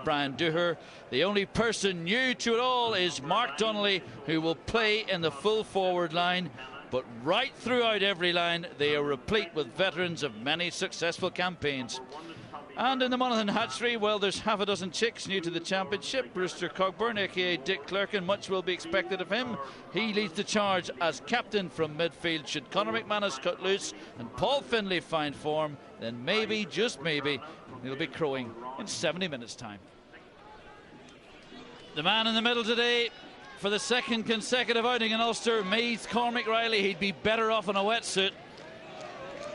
Brian Dooher. The only person new to it all is Mark Donnelly, who will play in the full forward line. But right throughout every line, they are replete with veterans of many successful campaigns. And in the Monaghan hatchery, well, there's half a dozen chicks new to the championship. Brewster Cogburn, aka Dick Clerkin, much will be expected of him. He leads the charge as captain from midfield. Should Conor McManus cut loose and Paul Finlay find form, then maybe, just maybe, he'll be crowing in 70 minutes' time. The man in the middle today, for the second consecutive outing in Ulster, Meath Cormac Riley. He'd be better off in a wetsuit.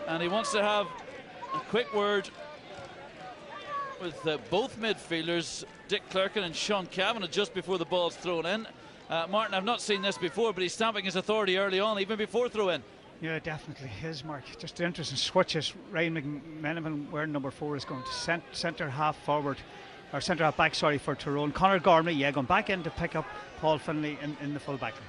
And he wants to have a quick word with both midfielders, Dick Clerkin and Sean Cavanagh, just before the ball's thrown in. Martin, I've not seen this before, but he's stamping his authority early on, even before throw-in. Yeah, definitely his mark. Just interesting switches. Ryan McMenamin, wearing number 4, is going to centre half forward, or centre half back, sorry, for Tyrone. Conor Gormley, going back in to pick up Paul Finlay in the full back line.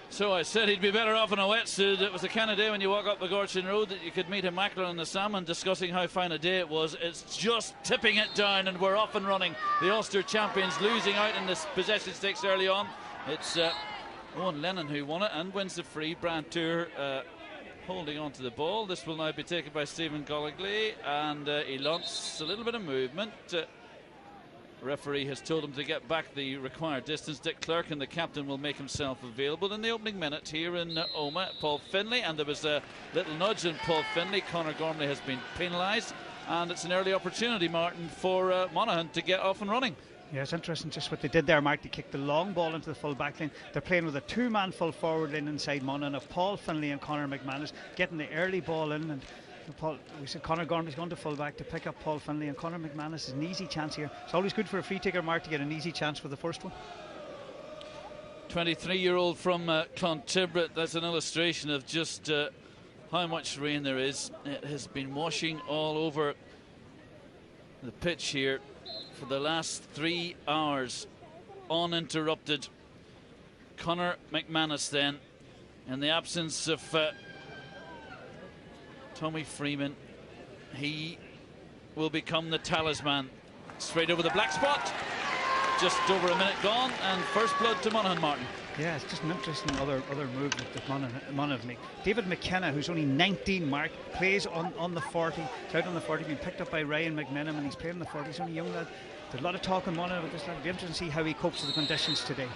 So I said he'd be better off in a wetsuit. It was the kind of day when you walk up the Gorchin Road that you could meet a mackerel and a salmon discussing how fine a day it was. It's just tipping it down and we're off and running. The Ulster champions losing out in the possession stakes early on. It's Owen Lennon who won it and wins the free. Brian Tour holding on to the ball. This will now be taken by Stephen Goligly, and he launches a little bit of movement. Referee has told him to get back the required distance. Dick Clerkin, the captain, will make himself available in the opening minute here in Omagh. Paul Finlay, and there was a little nudge in Paul Finlay. Conor Gormley has been penalised, and it's an early opportunity, Martin, for Monaghan to get off and running. Yeah, it's interesting just what they did there, Mark. They kicked the long ball into the full back line. They're playing with a 2-man full forward line inside Monaghan of Paul Finlay and Conor McManus, getting the early ball in, and we said Conor Gormley's going to full back to pick up Paul Finlay, and Conor McManus is an easy chance here. It's always good for a free taker, Mark, to get an easy chance for the first one. 23-year-old from Clontibret. That's an illustration of just how much rain there is. It has been washing all over the pitch here for the last 3 hours, uninterrupted. Conor McManus then, in the absence of Tommy Freeman, he will become the talisman. Straight over the black spot, just over a minute gone, and first blood to Monaghan, Martin. Yeah, it's just an interesting other move that Monaghan make. David McKenna, who's only 19, Mark, plays on the 40. He's out on the 40, being picked up by Ryan McMenamin, and he's playing on the 40. He's only a young lad. There's a lot of talk on Monaghan about this lad. It'll be interesting to see how he copes with the conditions today.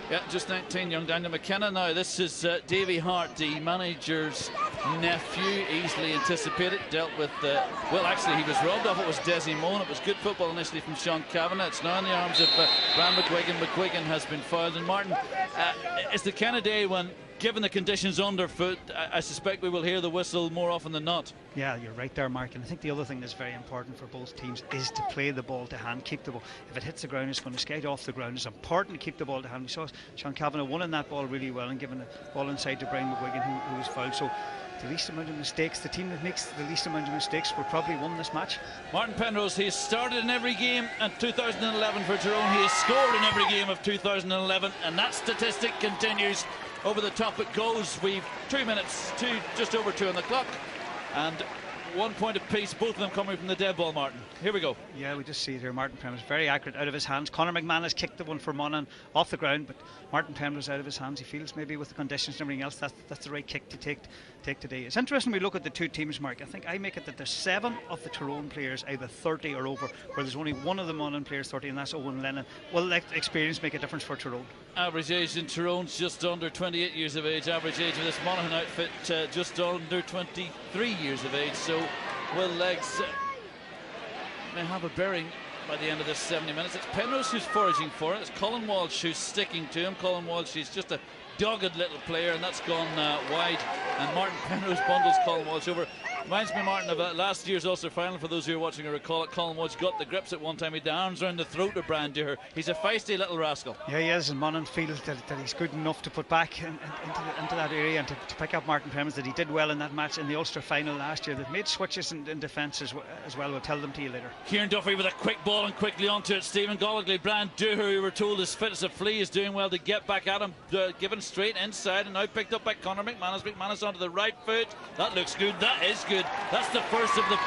Yeah, just 19, young Daniel McKenna. Now, this is Davy Hart, the manager's nephew, easily anticipated. Dealt with, well, actually, he was robbed off. It was Desi Moan. It was good football initially from Sean Cavanagh. It's now in the arms of Brian McGuigan. McGuigan has been fouled. And Martin, it's the kind of day when, given the conditions underfoot, I suspect we will hear the whistle more often than not. Yeah, you're right there, Mark. And I think the other thing that's very important for both teams is to play the ball to hand, keep the ball. If it hits the ground, it's going to skate off the ground. It's important to keep the ball to hand. We saw Sean Cavanagh winning that ball really well and giving the ball inside to Brian McGuigan, who was fouled. So the least amount of mistakes, the team that makes the least amount of mistakes will probably win this match. Martin Penrose, he has started in every game in 2011 for Tyrone. He has scored in every game of 2011, and that statistic continues. Over the top it goes. We've 2 minutes, just over 2 on the clock, and 1 point apiece, both of them coming from the dead ball, Martin. Here we go. Yeah, we just see it here. Martin Penrose very accurate out of his hands. Conor McManus kicked the one for Monaghan off the ground, but Martin Penrose out of his hands. He feels maybe with the conditions and everything else that's the right kick to take today. It's interesting we look at the two teams, Mark. I think I make it that there's 7 of the Tyrone players either 30 or over, where there's only one of the Monaghan players 30, and that's Owen Lennon. Will that experience make a difference for Tyrone? Average age in Tyrone's just under 28 years of age. Average age of this Monaghan outfit just under 23 years of age. So Will Legs may have a bearing by the end of this 70 minutes. It's Penrose who's foraging for it. It's Colin Walsh who's sticking to him. Colin Walsh, he's just a dogged little player, and that's gone wide. And Martin Penrose bundles Colin Walsh over. Reminds me, Martin, of last year's Ulster final. For those who are watching or recall it, Colin Walsh got the grips at one time. He had the arms around the throat of Brian Dooher. He's a feisty little rascal. Yeah, he is, and Monaghan feels that he's good enough to put back into that area and to pick up Martin Penrose, that he did well in that match in the Ulster final last year. They've made switches in defence as well. We'll tell them to you later. Kieran Duffy with a quick ball and quickly onto it. Stephen Goligly. Brian Dooher, who we're told is fit as a flea, is doing well to get back at him. Given straight inside, and now picked up by Conor McManus. McManus onto the right foot. That looks good. That is good. That's the first of the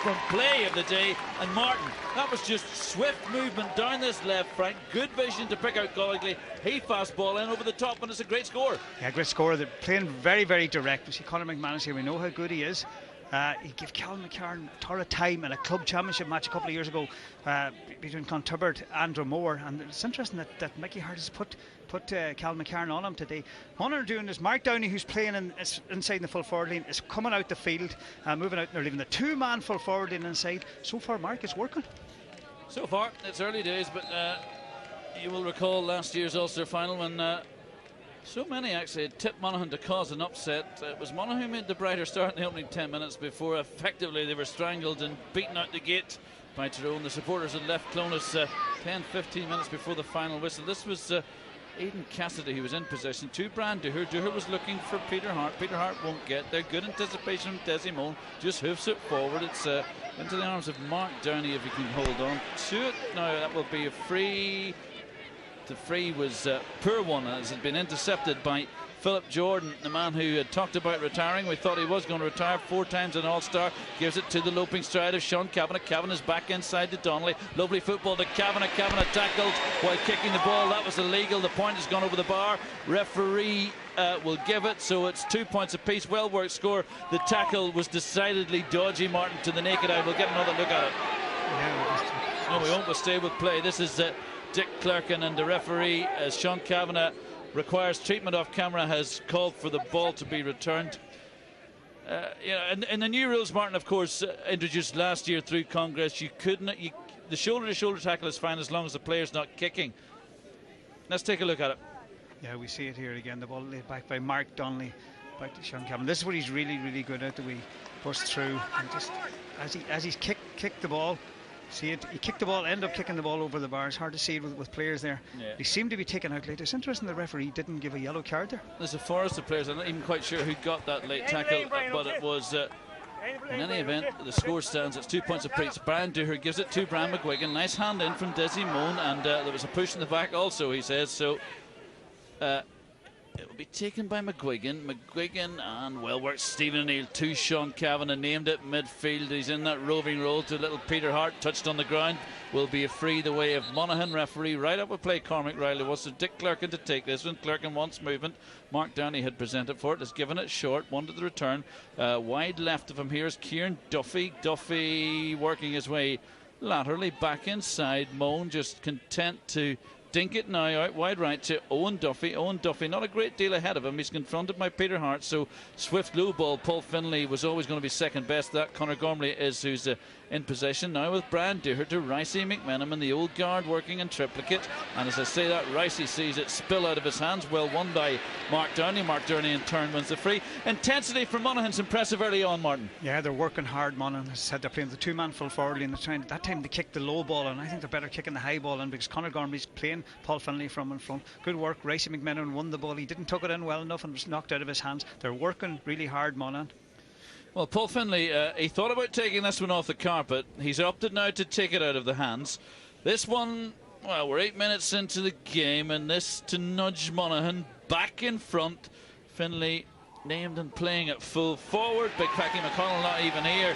from play of the day. And Martin, that was just swift movement down this left flank, good vision to pick out Gallagher. He fastball in over the top, and it's a great score. Yeah, great score. They're playing very, very direct. We see Conor McManus here. We know how good he is. He gave Calvin McCarn a ton of time in a club championship match a couple of years ago between Clonturbert and Dromore, and it's interesting that Mickey Hart has put Calvin McCarn on him today. Monaghan are doing this. Mark Downey, who's playing inside the full forward line, is coming out the field, moving out, and they're leaving the two-man full forward line inside. So far, Mark, it's working. So far, it's early days, but you will recall last year's Ulster final when so many actually had tipped Monaghan to cause an upset. It was Monaghan who made the brighter start in the opening 10 minutes before effectively they were strangled and beaten out the gate by Tyrone. The supporters had left Clonus 10-15 minutes before the final whistle. This was Aidan Cassidy who was in possession to Brand Dooher. Dooher was looking for Peter Hart. Peter Hart won't get there. Good anticipation from Desi Moan. Just hoofs it forward. It's into the arms of Mark Downey if he can hold on to it. Now that will be a free. The free was a poor one as it had been intercepted by Philip Jordan, the man who had talked about retiring. We thought he was going to retire 4 times an All-Star. Gives it to the loping stride of Sean Kavanagh. Kavanagh is back inside to Donnelly. Lovely football to Kavanagh. Kavanagh tackled while kicking the ball. That was illegal. The point has gone over the bar. Referee will give it, so it's 2 points apiece. Well worked score. The tackle was decidedly dodgy, Martin, to the naked eye. We'll get another look at it. No, we won't. We'll stay with play. This is Dick Clerkin, and the referee, as Sean Kavanagh requires treatment off camera, has called for the ball to be returned. You know, and the new rules, Martin, of course, introduced last year through Congress, you couldn't. The shoulder-to-shoulder tackle is fine as long as the player's not kicking. Let's take a look at it. Yeah, we see it here again. The ball laid back by Mark Donnelly, back to Sean Kavanagh. This is what he's really, really good at. The way he pushed through, and just as he's kicked the ball. See it, he kicked the ball, ended up kicking the ball over the bar. It's hard to see it with players there. Yeah. He seemed to be taken out late. It's interesting the referee didn't give a yellow card there. There's a forest of players. I'm not even quite sure who got that late tackle, but it was in any event, the score stands. It's 2 points apiece. Brian Dooher gives it to Brian McGuigan. Nice hand in from Desi Moan, and there was a push in the back also, he says. So it will be taken by McGuigan. McGuigan and well worked Stephen O'Neill to Sean Kavanagh, named it midfield. He's in that roving role to little Peter Hart, touched on the ground. Will be a free the way of Monaghan. Referee right up with play. Cormac Riley wants to Dick Clerkin to take this one. Clerkin wants movement. Mark Downey had presented for it, has given it short, wanted the return. Wide left of him here is Kieran Duffy. Duffy working his way laterally back inside. Moan just content to dink it now out wide right to Owen Duffy. Owen Duffy not a great deal ahead of him. He's confronted by Peter Hart, so swift low ball. Paul Finlay was always going to be second best. That Conor Gormley is who's in possession now with Brian Dooher to Ricey McMenamin, the old guard working in triplicate, and as I say that, Ricey sees it spill out of his hands. Well won by Mark Downey. Mark Downey in turn wins the free. Intensity from Monaghan's impressive early on, Martin. Yeah, they're working hard. Monaghan has said they're playing the two-man full forward line. That time they kicked the low ball, and I think they're better kicking the high ball in because Conor Gormley's playing Paul Finlay from in front. Good work. Ricey McMenamin won the ball. He didn't tuck it in well enough and was knocked out of his hands. They're working really hard, Monaghan. Well, Paul Finlay, he thought about taking this one off the carpet. He's opted now to take it out of the hands. This one, well, we're 8 minutes into the game, and this to nudge Monaghan back in front. Finlay named and playing it full forward. Big Packy McConnell not even here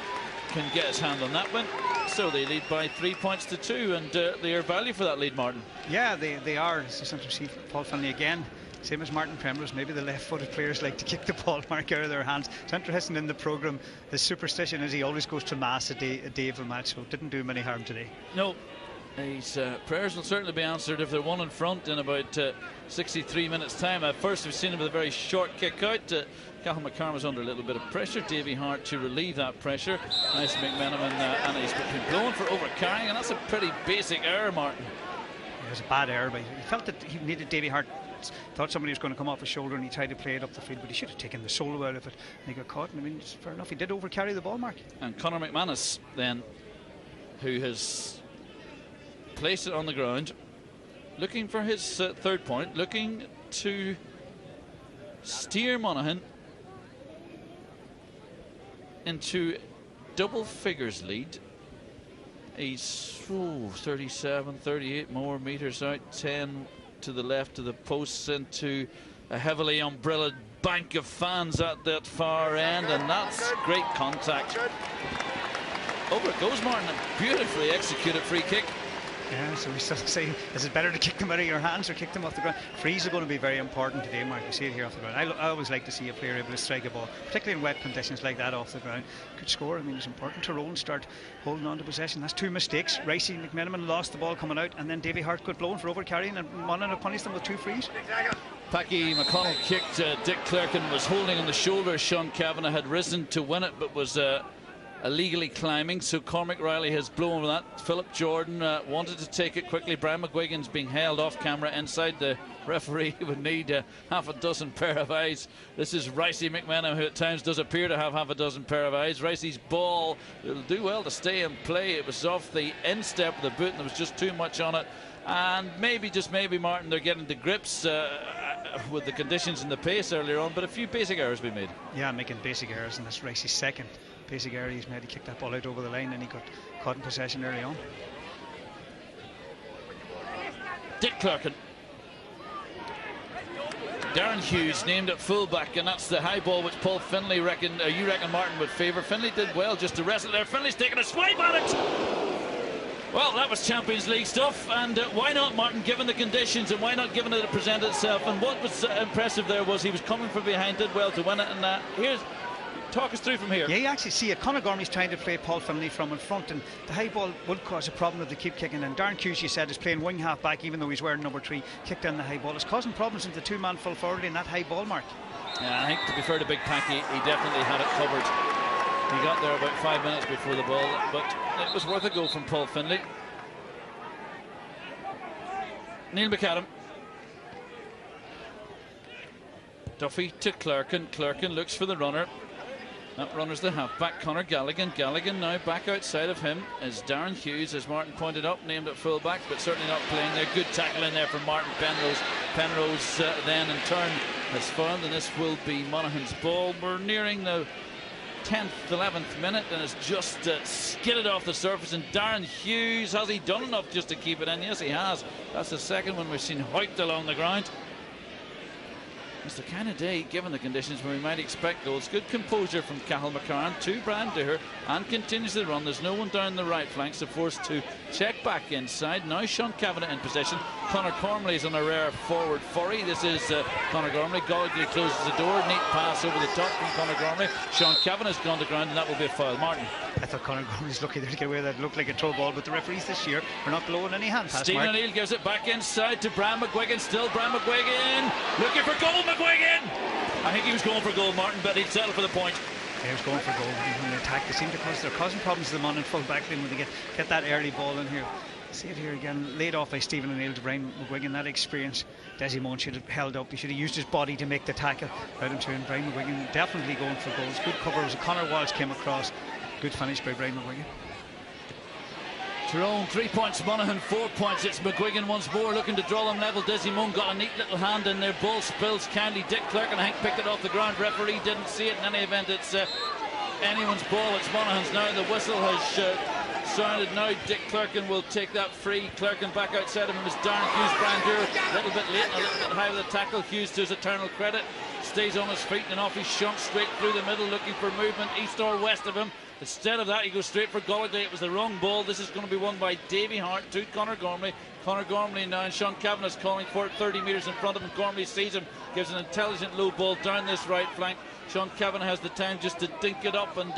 can get his hand on that one. So they lead by 3 points to 2, and they are value for that lead, Martin. Yeah, they are. It's just interesting to see Paul Finlay again. Same as Martin Primrose, maybe the left-footed players like to kick the ball mark out of their hands. It's interesting in the programme, his superstition is he always goes to mass a day of a match, so it didn't do him any harm today. No, his prayers will certainly be answered if they're one in front in about 63 minutes time. First we've seen him with a very short kick out. Cathal McCarr was under a little bit of pressure. Davy Hart to relieve that pressure. Nice McMenamin, and he's been blown for overcarrying, and that's a pretty basic error, Martin. It was a bad error, but he felt that he needed Davy Hart. Thought somebody was going to come off his shoulder, and he tried to play it up the field, but he should have taken the solo out of it, and he got caught. And I mean, fair enough, he did overcarry the ball, Mark. And Conor McManus then, who has placed it on the ground, looking for his third point, looking to steer Monaghan into double figures lead. He's 37, 38 more meters out, 10 to the left of the posts into a heavily umbrellaed bank of fans at that far end, and that's great contact. Over it goes, Martin. A beautifully executed free kick. Yeah, so we still say, is it better to kick them out of your hands or kick them off the ground? Frees are going to be very important today, Mark. You see it here off the ground. I always like to see a player able to strike a ball, particularly in wet conditions like that off the ground. Could score. I mean, it's important. Tyrone start holding on to possession. That's 2 mistakes. Ricey McMenamin lost the ball coming out, and then Davy Hart got blown for overcarrying, and Monaghan punished them with 2 frees. Packy McConnell kicked. Dick Clerkin was holding on the shoulder. Sean Kavanagh had risen to win it, but was illegally climbing, so Cormac Riley has blown over that. Philip Jordan wanted to take it quickly. Brian McGuigan's being held off camera inside. The referee would need half a dozen pair of eyes. This is Ricey McMenamin, who at times does appear to have half a dozen pair of eyes. Ricey's ball will do well to stay in play. It was off the instep of the boot and there was just too much on it, and maybe, just maybe, Martin, they're getting to grips with the conditions and the pace earlier on, but a few basic errors been made. Yeah, making basic errors, and that's Ricey's second basic error he's made. He kicked that ball out over the line and he got caught in possession early on. Dick Clerkin. Darren Hughes named at fullback, and that's the high ball which Paul Finlay reckoned, you reckon Martin would favour. Finlay did well just to wrestle there. Finlay's taking a swipe at it. Well, that was Champions League stuff, and why not, Martin, given the conditions, and why not given it to present itself? And what was impressive there was he was coming from behind, did well to win it, and here's, talk us through from here. Yeah, you actually see it. Conor Gormley's trying to play Paul Finlay from in front, and the high ball would cause a problem if they keep kicking. And Darren Hughes, you said, is playing wing half back, even though he's wearing number 3, kicked in the high ball. It's causing problems in the 2-man full forward in that high ball, Mark. Yeah, I think, to be fair to Big Packy, he definitely had it covered. He got there about 5 minutes before the ball, but it was worth a go from Paul Finlay. Neil McAdam. Duffy to Clerkin. Clerkin looks for the runner. That runner's the halfback, Conor Gallagher. Gallagher now back outside of him is Darren Hughes, as Martin pointed up, named at fullback, but certainly not playing there. Good tackle in there from Martin Penrose. Penrose then in turn has found, and this will be Monaghan's ball. We're nearing the 10th, 11th minute, and it's just skidded off the surface. And Darren Hughes, has he done enough just to keep it in? Yes, he has. That's the second one we've seen hoiked along the ground. It's the kind of day, given the conditions, where we might expect goals. Good composure from Cathal McCarran to Brian Dooher, and continues the run. There's no one down the right flank, so forced to check back inside. Now Sean Kavanagh in possession. Conor Gormley is on a rare forward furry. This is Conor Gormley. Gallagher closes the door. Neat pass over the top from Conor Gormley. Sean Kavanagh's gone to ground, and that will be a foul. Martin. I thought Conor Gormley's lucky there to get away with that. It looked like a throw ball, but the referees this year are not blowing any hand pass. Stephen O'Neill gives it back inside to Brian McGuigan. Still Brian McGuigan looking for goal. McGuigan, I think he was going for goal, Martin, but he'd settle for the point. Yeah, he was going for goal. When they attack, they seem to they're causing problems to the Monaghan full back line when they get that early ball in here. See it here again, laid off by Stephen O'Neill to Brian McGuigan. That experience, Desi Moan should have held up. He should have used his body to make the tackle out into him. Brian McGuigan definitely going for goals. Good cover as Conor Walsh came across. Good finish by Brian McGuigan. Tyrone 3 points, Monaghan 4 points. It's McGuigan once more looking to draw them level. Desi Moan got a neat little hand in there. Ball spills kindly. Dick Clerkin, I think, picked it off the ground. Referee didn't see it. In any event, it's anyone's ball. It's Monaghan's now. The whistle has sounded now. Dick Clerkin will take that free. Clerkin back outside of him is Darren Hughes. Brian Dooher a little bit late, a little bit high with the tackle. Hughes, to his eternal credit, stays on his feet, and off he shunts straight through the middle, looking for movement east or west of him. Instead of that, he goes straight for Gallagher. It was the wrong ball. This is going to be won by Davy Hart to Conor Gormley. Conor Gormley now, and Sean Kavanagh's calling for it 30 metres in front of him. Gormley sees him, gives an intelligent low ball down this right flank. Sean Kavanagh has the time just to dink it up, and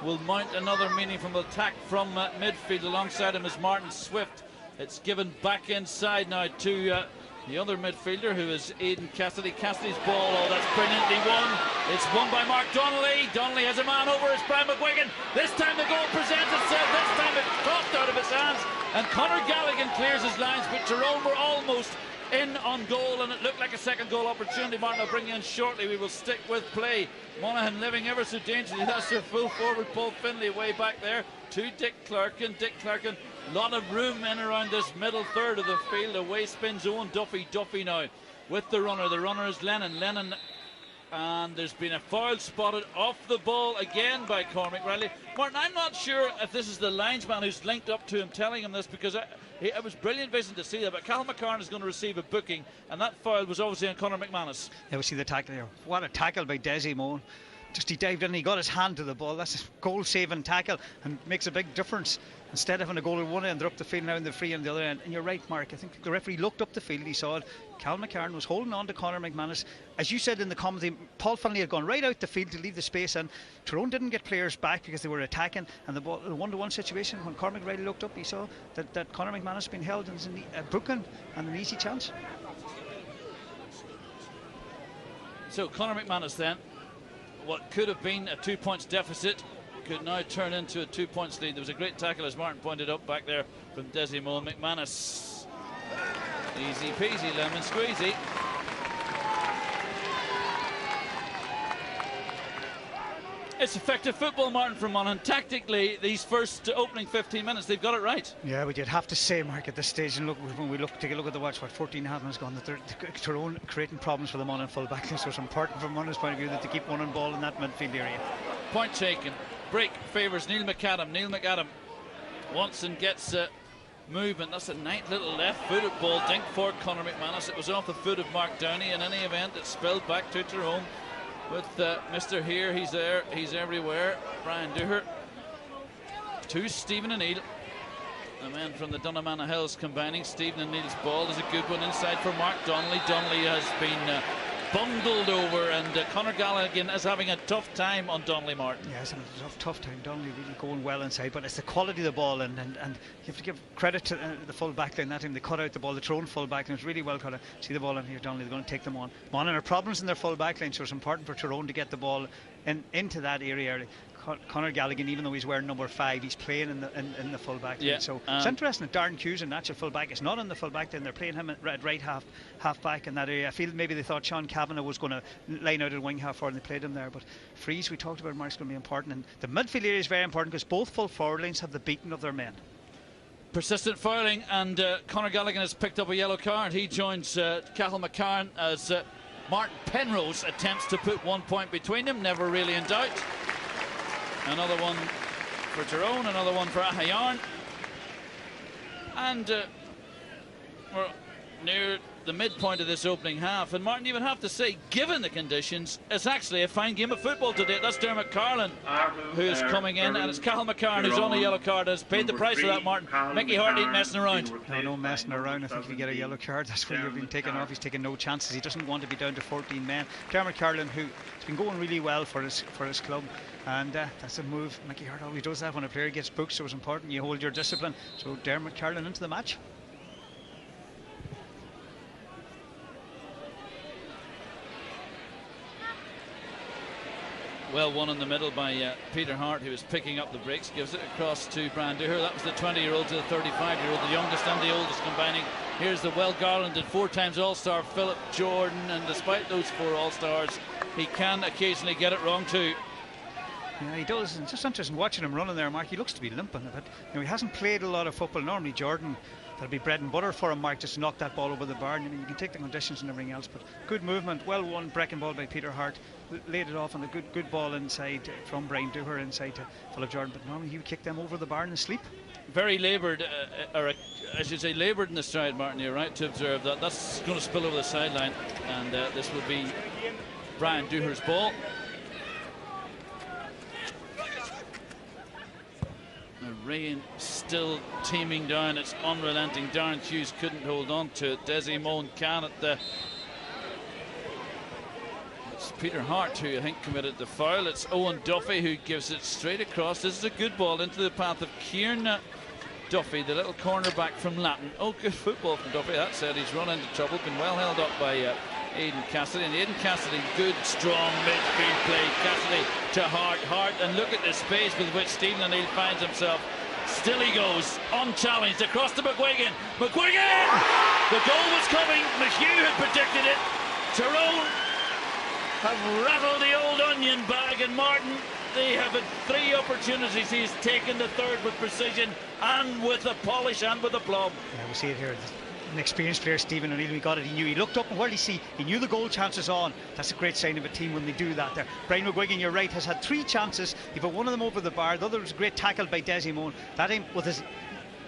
will mount another meaningful attack from midfield. Alongside him is Martin Swift. It's given back inside now to the other midfielder, who is Aidan Cassidy. Cassidy's ball, oh, that's brilliantly won. It's won by Mark Donnelly. Donnelly has a man over. It's Brian McGuigan. This time the goal presents itself. This time it's tossed out of his hands, and Conor Gallagher clears his lines, but Tyrone were almost in on goal, and it looked like a second goal opportunity. Martin, I'll bring you in shortly. We will stick with play. Monaghan living ever so dangerously. That's their full forward, Paul Finlay, way back there to Dick Clerkin. Dick Clerkin, a lot of room in around this middle third of the field. Away spins Owen Duffy. Duffy now with the runner. The runner is Lennon. And there's been a foul spotted off the ball again by Cormac Riley. Martin, I'm not sure if this is the linesman who's linked up to him telling him this, because it was brilliant vision to see that. But Cathal McCarran is going to receive a booking, and that foul was obviously on Conor McManus. Yeah, we see the tackle here. What a tackle by Desi Moan. just he dived in and he got his hand to the ball. That's a goal-saving tackle and makes a big difference. Instead of having a goal at one end, they're up the field now in the free on the other end. And you're right, Mark, I think the referee looked up the field, he saw it. Cal McCarron was holding on to Conor McManus. As you said in the commentary, Paul Finlay had gone right out the field to leave the space, and Tyrone didn't get players back because they were attacking, and the ball, a one-to-one situation, when Cormac Riley looked up, he saw that Conor McManus had been held and broken and an easy chance. So Conor McManus then, what could have been a 2 points deficit, could now turn into a 2 points lead. There was a great tackle, as Martin pointed out back there, from Desimo. McManus, easy peasy lemon squeezy. It's effective football, Martin, from Monaghan. Tactically, these first opening 15 minutes, they've got it right. Yeah, but you'd have to say, Mark, at this stage, and look, when we take a look at the watch, 14 and a half minutes gone, that they're Tyrone creating problems for the Monaghan full back. So it's important from Monaghan's point of view that they keep one ball in that midfield area. Point taken. Break favours Neil McAdam. Neil McAdam wants and gets movement. That's a nice little left-footed ball. Dink for Conor McManus. It was off the foot of Mark Downey. In any event, it's spilled back to Tyrone with Mr. Here. He's there. He's everywhere. Brian Dooher to Stephen O'Neill. The men from the Dunnamana Hills combining. Stephen O'Neill's ball is a good one inside for Mark Donnelly. Donnelly has been bundled over, and Conor Gallagher is having a tough time on Donnelly, Martin. Yeah, it's a tough time. Donnelly really going well inside, but it's the quality of the ball, and you have to give credit to the full back line that time. They cut out the ball, the Tyrone full back line. It's really well cut out. See the ball in here, Donnelly, they're going to take them on. Monaghan are problems in their full back line, so it's important for Tyrone to get the ball into that area early. Conor Gallagher, even though he's wearing number 5, he's playing in the full back line. Yeah, so it's interesting that Darren Hughes, a natural full back, is not in the full back line. They're playing him at right half back in that area. I feel maybe they thought Sean Kavanagh was going to line out at wing half forward, and they played him there. But Freeze, we talked about, Mark's going to be important, and the midfield area is very important because both full forward lines have the beating of their men. Persistent fouling, and Conor Gallagher has picked up a yellow card. He joins Cathal McCarron as Martin Penrose attempts to put 1 point between them. Never really in doubt. Another one for Tyrone, another one for Ahayarn. And we're near the midpoint of this opening half. And Martin, you would have to say, given the conditions, it's actually a fine game of football today. That's Dermot Carlin who's coming in, and it's Cathal McCarron who's on a yellow card, has paid the price for that, Martin. Mickey Hart ain't messing around. No messing around. I think if you get a yellow card, that's where you've been taken off. He's taking no chances. He doesn't want to be down to 14 men. Dermot Carlin, who's been going really well for his club, and that's a move. Mickey Hart always does that when a player gets booked, so it's important you hold your discipline. So Dermot Carlin into the match. Well won in the middle by Peter Hart, who was picking up the breaks. Gives it across to Brian Dooher. That was the 20-year-old to the 35-year-old, the youngest and the oldest combining. Here's the well-garlanded 4-times All-Star Philip Jordan, and despite those 4 All-Stars, he can occasionally get it wrong too. Yeah, he does. It's just interesting watching him running there, Mark. He looks to be limping a bit. He hasn't played a lot of football. Normally Jordan, that'll be bread and butter for him, Mark, just to knock that ball over the bar. You can take the conditions and everything else, but good movement, well won, breaking ball by Peter Hart. Laid it off on a good ball inside from Brian Dooher inside to Philip Jordan, but normally he would kick them over the bar in his sleep. Very laboured, or I should say laboured in the stride, Martin. You're right to observe that. That's going to spill over the sideline, and this will be Brian Dooher's ball. The rain still teeming down. It's unrelenting. Darren Hughes couldn't hold on to it. Desi Moan can at the... It's Peter Hart who I think committed the foul. It's Owen Duffy who gives it straight across. This is a good ball into the path of Kieran Duffy, the little cornerback from Latin. Oh, good football from Duffy. That said, he's run into trouble. Been well held up by Aidan Cassidy. And Aidan Cassidy, good, strong midfield play. Cassidy to Hart. Hart, and look at the space with which Stephen O'Neill finds himself. Still he goes, unchallenged, across to McGuigan. McGuigan! The goal was coming. McHugh had predicted it. Tyrone have rattled the old onion bag, and Martin, they have had 3 opportunities. He's taken the 3rd with precision and with a polish and with a plum. Yeah, we see it here. An experienced player, Stephen O'Neill, he got it. He knew. He looked up, and what did he see? He knew the goal chances on. That's a great sign of a team when they do that there. Brian McGuigan, you're right, has had 3 chances. He put one of them over the bar. The other was a great tackle by Desi Moan. That aim with his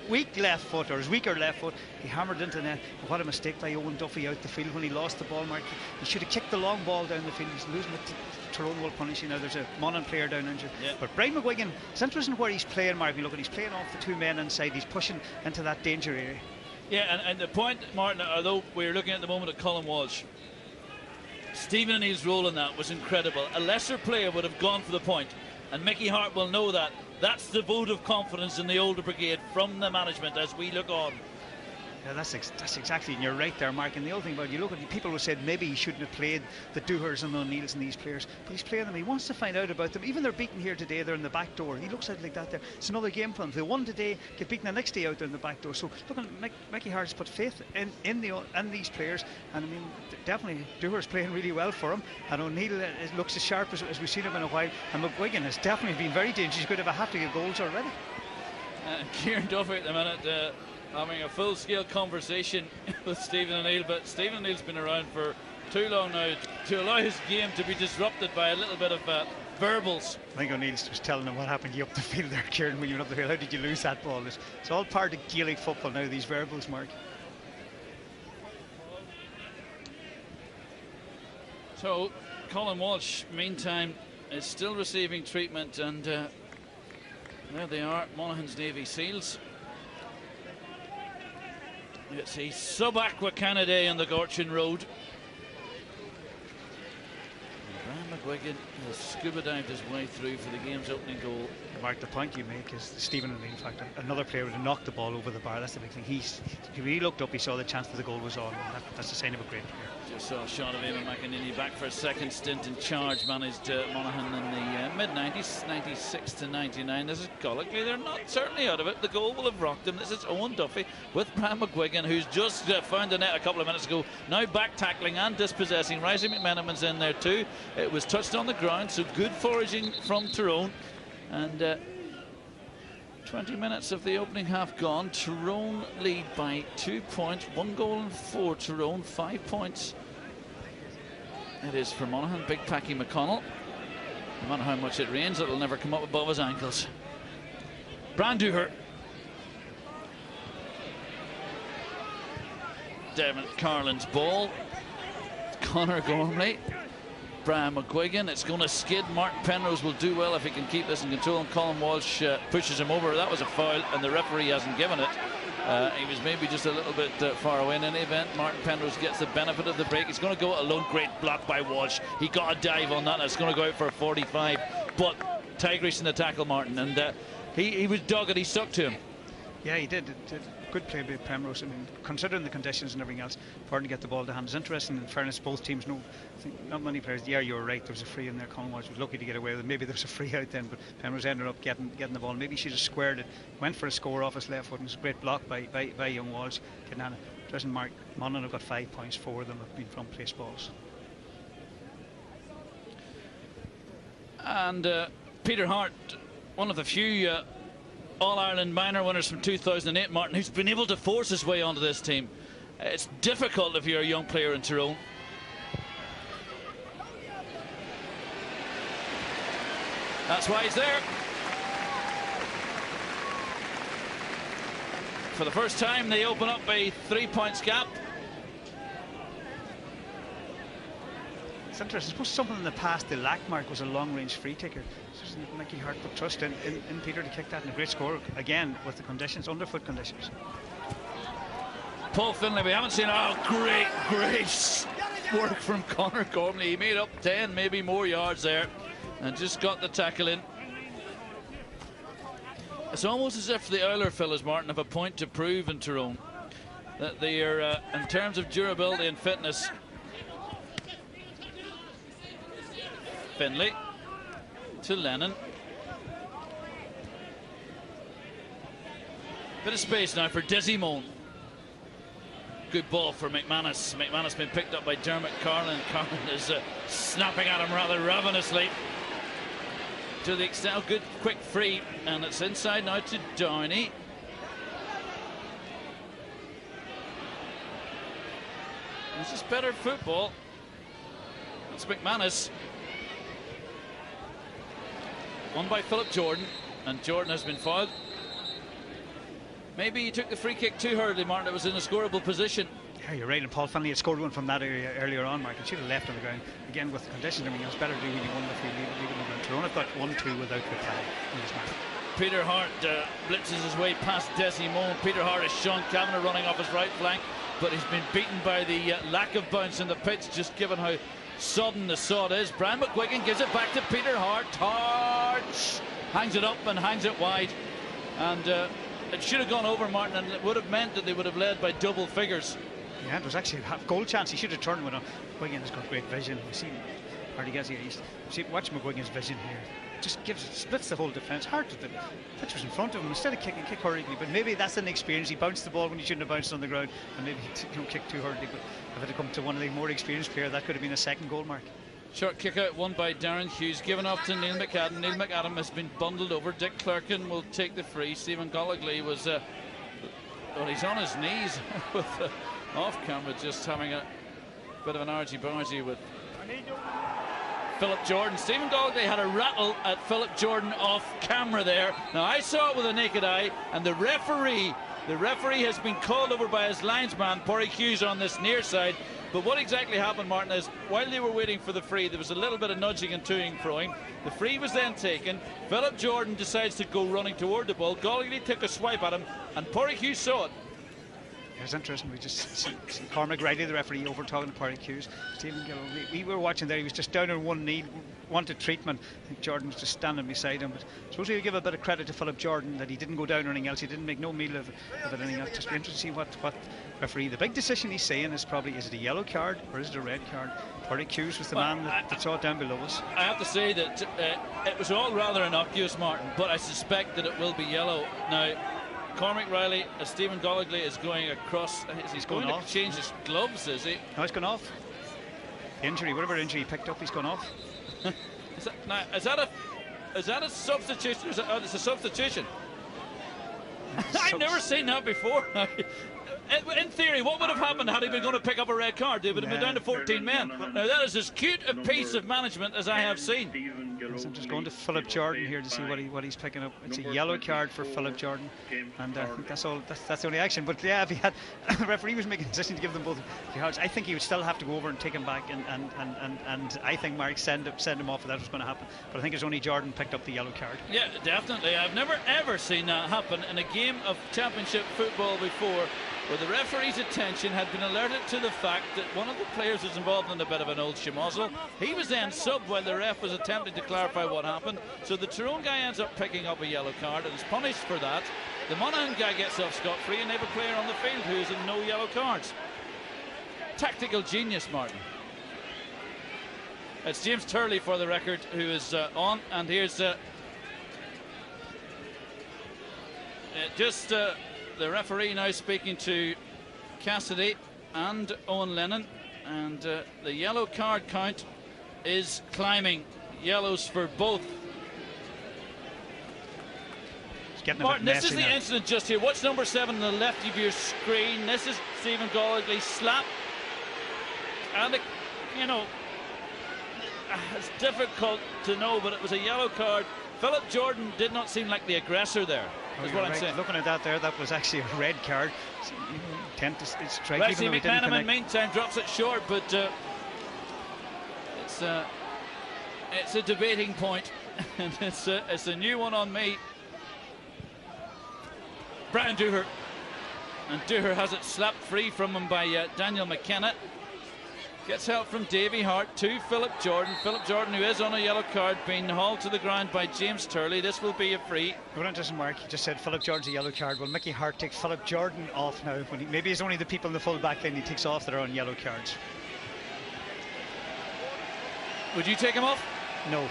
weak left foot, or his weaker left foot, he hammered into net. But what a mistake by Owen Duffy out the field when he lost the ball, Mark. He should have kicked the long ball down the field. He's losing it. Tyrone will punish you now. There's a Monaghan player down injured. Yeah. But Brian McGuigan, it's interesting where he's playing, Mark. You look at, he's playing off the two men inside. He's pushing into that danger area. Yeah, and the point, Martin, although we're looking at the moment at Colin Walsh, Stephen O'Neill's role in that was incredible. A lesser player would have gone for the point, and Mickey Hart will know that. That's the vote of confidence in the older brigade from the management as we look on. Yeah, that's exactly, and you're right there, Mark. And the other thing about it, you look at it, people who said maybe he shouldn't have played the Doohers and the O'Neills and these players, but he's playing them. He wants to find out about them. Even they're beaten here today, they're in the back door. He looks at it like that there. It's another game for them. If they won today, get beaten the next day out there in the back door. So look, Mickey Hart has put faith in these players, and I mean, definitely Doohers playing really well for him. And O'Neill looks as sharp as we've seen him in a while. And McGuigan has definitely been very dangerous. He's going to have a hat to get goals already. Kieran Duffy at the minute having a full-scale conversation with Stephen O'Neill, but Stephen O'Neill's been around for too long now to allow his game to be disrupted by a little bit of verbals. I think O'Neill was telling him what happened to you up the field there, Kieran, when you went up the field. How did you lose that ball? It's all part of Gaelic football now, these verbals, Mark. So Colin Walsh, meantime, is still receiving treatment, and there they are, Monaghan's Navy Seals. It's a sub-aqua Canada on the Gorchin Road. And Brian McGuigan has scuba dived his way through for the game's opening goal. Mark, the point you make is Stephen O'Neill factor. Another player would have knocked the ball over the bar. That's the big thing. When he looked up, he saw the chance that the goal was on. That's the sign of a great player. Just saw a shot of Eamon McEnany back for a second stint in charge. Managed Monaghan in the mid-90s, 96 to 99. This is Colloquy. They're not certainly out of it. The goal will have rocked them. This is Owen Duffy with Brian McGuigan, who's just found the net a couple of minutes ago. Now back tackling and dispossessing. Rising McMenamin's in there too. It was touched on the ground, so good foraging from Tyrone. And 20 minutes of the opening half gone. Tyrone lead by 2 points. 1 goal and 4 Tyrone, 5 points. It is for Monaghan. Big Packy McConnell. No matter how much it rains, it'll never come up above his ankles. Branduher. Devin Carlin's ball. Conor Gormley. Brian McGuigan. It's going to skid. Mark Penrose will do well if he can keep this in control, and Colin Walsh pushes him over. That was a foul, and the referee hasn't given it. He was maybe just a little bit far away. In any event, Martin Penrose gets the benefit of the break. He's going to go alone. Great block by Walsh. He got a dive on that, and it's going to go out for a 45. But Tigris in the tackle, Martin, and he was dogged. He stuck to him. Yeah, he did. Good play by Penrose. I mean, considering the conditions and everything else, for him to get the ball to hand. It's interesting, in fairness, both teams know. I think not many players. Yeah, you were right. There was a free in there. Colin Walsh was lucky to get away with it. Maybe there was a free out then, but Penrose ended up getting the ball. Maybe she just squared it. Went for a score off his left foot, and it was a great block by young Walsh. Doesn't Mark Monaghan have got 5 points. 4 of them have been from place balls. And Peter Hart, one of the few All-Ireland minor winners from 2008, Martin, who's been able to force his way onto this team. It's difficult if you're a young player in Tyrone. That's why he's there. For the first time, they open up a 3 points gap. It's interesting. I suppose something in the past they lacked, Mark, was a long-range free taker. So Mickey Hart put trust in Peter to kick that, and a great score again with the conditions, underfoot conditions. Paul Finlay, we haven't seen great work from Conor Gormley. He made up 10, maybe more yards there, and just got the tackle in. It's almost as if the Euler fellas, Martin, have a point to prove in Tyrone, that they are, in terms of durability and fitness. Finlay to Lennon. Bit of space now for Dizzy Moan. Good ball for McManus. McManus been picked up by Dermot Carlin. Carlin is snapping at him rather ravenously. To the extent, good quick free, and it's inside now to Downey. This is better football. It's McManus. Won by Philip Jordan, and Jordan has been fouled. Maybe he took the free kick too hurriedly, Martin. It was in a scoreable position. Yeah, you're right, and Paul Finlay had scored one from that area earlier on, Mark. He should have left on the ground. Again, with the conditions, I mean, it was better to do when you won the field, leave it on the ground. Tyrone have got 1-2 without reply in this match. Peter Hart blitzes his way past Desi Moan. Peter Hart is Sean Kavanagh running off his right flank, but he's been beaten by the lack of bounce in the pitch, just given how sudden the sod is. Brian McGuigan gives it back to Peter Hart. Hart hangs it up and hangs it wide, and it should have gone over, Martin, and it would have meant that they would have led by double figures. Yeah, it was actually a half-goal chance. He should have turned with him. McGuigan has got great vision. You see, hardly gets here. Watch McGuigan's vision here. Just splits the whole defence. Hard to the pitch was in front of him. Instead of kicking, kick hurriedly. But maybe that's an experience. He bounced the ball when he shouldn't have bounced on the ground, and maybe he kicked too hurriedly. But if it had come to one of the more experienced players, that could have been a second goal, Mark. Short kick out won by Darren Hughes, given off to Neil McAdam. Neil McAdam has been bundled over. Dick Clerkin will take the free. Stephen Goligly was well, he's on his knees with off camera, just having a bit of an argy-bargy with Philip Jordan. Stephen Goligly had a rattle at Philip Jordan off camera there. Now I saw it with a naked eye, and the referee has been called over by his linesman, Porrick Hughes, on this near side. But what exactly happened, Martin, is while they were waiting for the free, there was a little bit of nudging and toing, throwing. The free was then taken. Philip Jordan decides to go running toward the ball. Goligly took a swipe at him, and Porrick Hughes saw it. It was interesting. We just see Cormac Riley, the referee, over talking to Porrick Hughes. Stephen Gillow, we were watching there. He was just down on one knee, wanted treatment. I think Jordan was just standing beside him. But I suppose we give a bit of credit to Philip Jordan that he didn't go down or anything else. He didn't make no meal of anything else. Just be interesting to see what referee. The big decision he's saying is probably, is it a yellow card or is it a red card? Porrick Hughes was the man that saw it down below us. I have to say that it was all rather innocuous, Martin, but I suspect that it will be yellow. Now, Cormac Riley, as Stephen Goligly is going across, he's going to change his gloves, is he? No, he's gone off. Injury, whatever injury he picked up, he's gone off. Is that a substitution? It's a substitution. I've never seen that before. In theory, what would have happened had he been going to pick up a red card? They would have been down to 14 men. Now that is as cute a piece of management as I have seen. So I'm just going to Philip Jordan here to see what he's picking up. It's a yellow card for Philip Jordan, and I think that's all. That's the only action. But yeah, if he had the referee was making a decision to give them both cards, I think he would still have to go over and take him back, and I think Mark send him off if that was going to happen. But I think it's only Jordan picked up the yellow card. Yeah, definitely. I've never ever seen that happen in a game of championship football before, where the referee's attention had been alerted to the fact that one of the players was involved in a bit of an old schmozzle. He was then subbed while the ref was attempting to clarify what happened. So the Tyrone guy ends up picking up a yellow card and is punished for that. The Monaghan guy gets off scot-free, and they have a player on the field who is in no yellow cards. Tactical genius, Martin. It's James Turley, for the record, who is on, and here's the referee now speaking to Cassidy and Owen Lennon, and the yellow card count is climbing. Yellows for both. Martin, this is the incident just here. What's number 7 on the left of your screen? This is Stephen Goligly slap, and it's difficult to know, but it was a yellow card. Philip Jordan did not seem like the aggressor there. Is what I'm saying. Looking at that there, that was actually a red card. So you tend to strike. Wesley McManaman, meantime, drops it short, but it's a debating point, and it's a new one on me. Brian Dooher, and Dooher has it slapped free from him by Daniel McKenna. Gets help from Davy Hart to Philip Jordan. Philip Jordan, who is on a yellow card, being hauled to the ground by James Turley. This will be a free. What doesn't work. He just said Philip Jordan's a yellow card. Well, Mickey Hart takes Philip Jordan off now. Maybe it's only the people in the full back line he takes off that are on yellow cards. Would you take him off? No.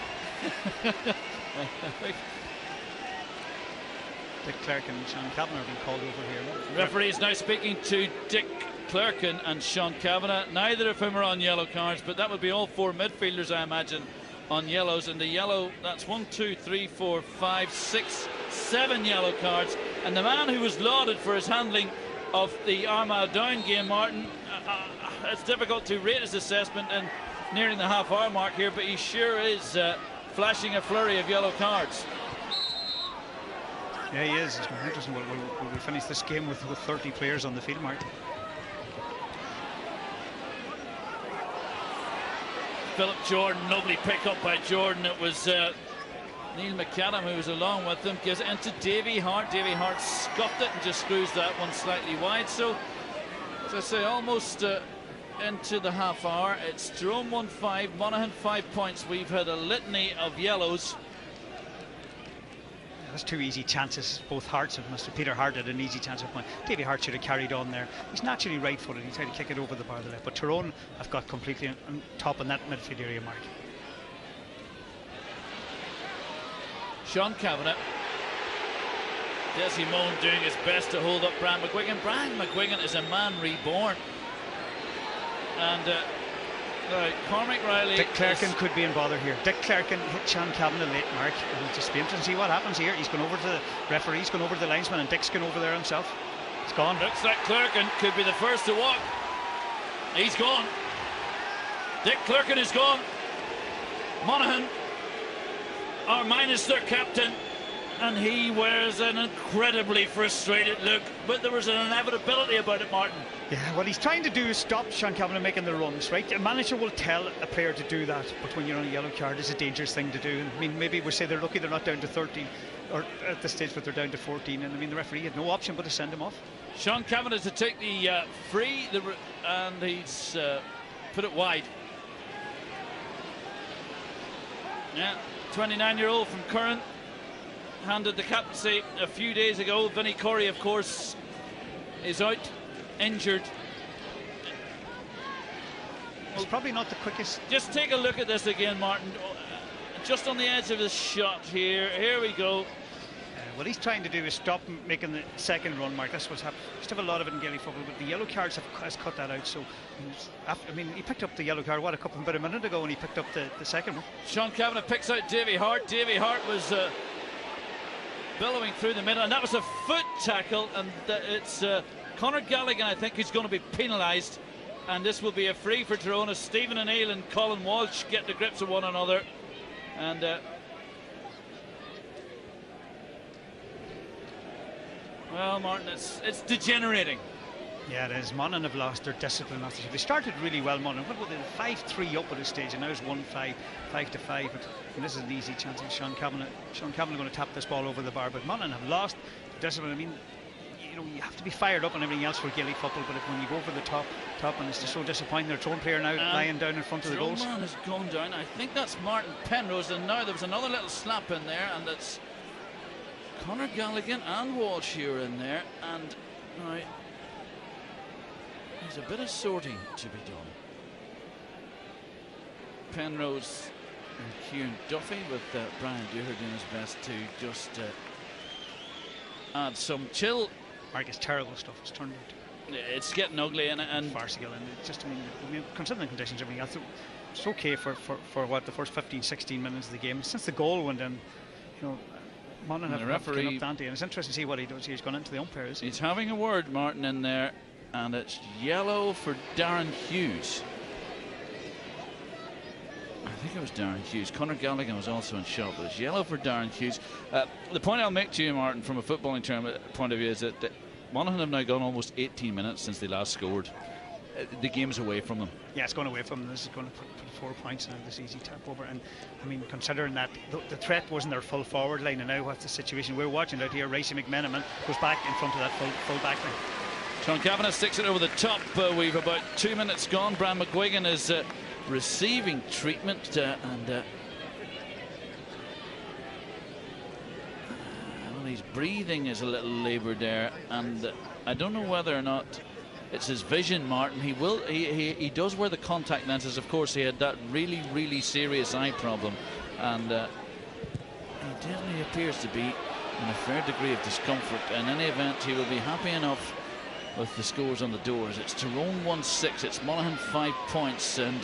Dick Clerkin and Sean Kavanagh have been called over here. Referee is now speaking to Dick Clerkin and Sean Kavanagh, neither of whom are on yellow cards, but that would be all 4 midfielders, I imagine, on yellows. And the yellow, that's 1, 2, 3, 4, 5, 6, 7 yellow cards. And the man who was lauded for his handling of the Armagh Down game, Martin, it's difficult to rate his assessment and nearing the half-hour mark here, but he sure is flashing a flurry of yellow cards. Yeah, he is. It's interesting. Will we finish this game with 30 players on the field, Mark? Philip Jordan, lovely pick up by Jordan. It was Neil McAdam who was along with him. Gives it into Davy Hart. Davy Hart scuffed it and just screws that one slightly wide. So, as I say, almost into the half hour. It's Tyrone 1-5, Monaghan 5 points. We've had a litany of yellows. That's two easy chances. Both Harts have missed. Peter Hart had an easy chance of point. Davy Hart should have carried on there. He's naturally right-footed. He tried to kick it over the bar of the left. But Tyrone have got completely on top in that midfield area, Mark. Sean Kavanagh. Desi Moan doing his best to hold up Brian McGuigan. Brian McGuigan is a man reborn. And Cormac Riley. Dick Clerkin could be in bother here. Dick Clerkin hit Sean Kavanagh late, Mark. It'll just be interesting to see what happens here. He's gone over to the referee, he's gone over to the linesman, and Dick's gone over there himself. It's gone. Looks like Clerkin could be the first to walk. He's gone. Dick Clerkin is gone. Monaghan are minus their captain, and he wears an incredibly frustrated look, but there was an inevitability about it, Martin. Yeah, what he's trying to do is stop Sean Kavanagh making the runs, right? A manager will tell a player to do that, but when you're on a yellow card, it's a dangerous thing to do. And, I mean, maybe we say they're lucky they're not down to 13, or at this stage, but they're down to 14. And I mean, the referee had no option but to send him off. Sean Kavanagh to take the free, and he's put it wide. Yeah, 29-year-old from Curran handed the captaincy a few days ago. Vinnie Corey, of course, is out, injured. It's probably not the quickest. Just take a look at this again, Martin. Just on the edge of the shot here. Here we go. What he's trying to do is stop making the second run, Mark. That's what's happened. We used to have a lot of it in Gaelic football, but the yellow cards has cut that out. So, I mean, he picked up the yellow card, about a minute ago, and he picked up the second one. Sean Kavanagh picks out Davy Hart. Davy Hart was billowing through the middle, and that was a foot tackle, and it's Conor Gallagher, I think, who's going to be penalised, and this will be a free for Tyrone as Stephen O'Neill and Colin Walsh get to grips with one another. And well, Martin, it's degenerating. Yeah, it is. Monaghan have lost their discipline. They started really well, Monaghan. What were they? 5-3 up at this stage, and now it's 1-5, 5-5. But this is an easy chance of Sean Kavanagh going to tap this ball over the bar. But Monaghan have lost discipline. I mean, you know, you have to be fired up on everything else for Gaelic football, but when you go over the top, and it's just so disappointing. Their Tyrone player now lying down in front of the goals. Tyrone man has gone down. I think that's Martin Penrose, and now there was another little slap in there, and it's Conor Gallagher and Walsh here in there, and now there's a bit of sorting to be done. Penrose and Kieran Duffy with Brian Dooher doing his best to just add some chill. Mark, it's terrible stuff. It's turned out. It's getting ugly and farcical, and it's just, I mean, considering the conditions, everything else, it's okay for what, the first 15-16 minutes of the game. Since the goal went in, you know, Monaghan have referee up Dante, and it's interesting to see what he does. He's gone into the umpires. He's having a word, Martin, in there, and it's yellow for Darren Hughes. I think it was Darren Hughes. Conor Gallagher was also in shot, but it's yellow for Darren Hughes. The point I'll make to you, Martin, from a footballing term point of view, is that Monaghan have now gone almost 18 minutes since they last scored. The game's away from them. Yeah, it's gone away from them. This is going to put 4 points now, this easy tap over. And I mean, considering that the threat wasn't their full forward line, and now what's the situation? We're watching out here. Racey McMenamin goes back in front of that full back line. Sean Kavanagh sticks it over the top. We've about 2 minutes gone. Brian McGuigan is receiving treatment, and his breathing is a little laboured there, and I don't know whether or not it's his vision, Martin. He does wear the contact lenses. Of course, he had that really serious eye problem, and he definitely appears to be in a fair degree of discomfort. In any event, he will be happy enough with the scores on the doors. It's Tyrone 1-6, it's Monaghan 5 points, and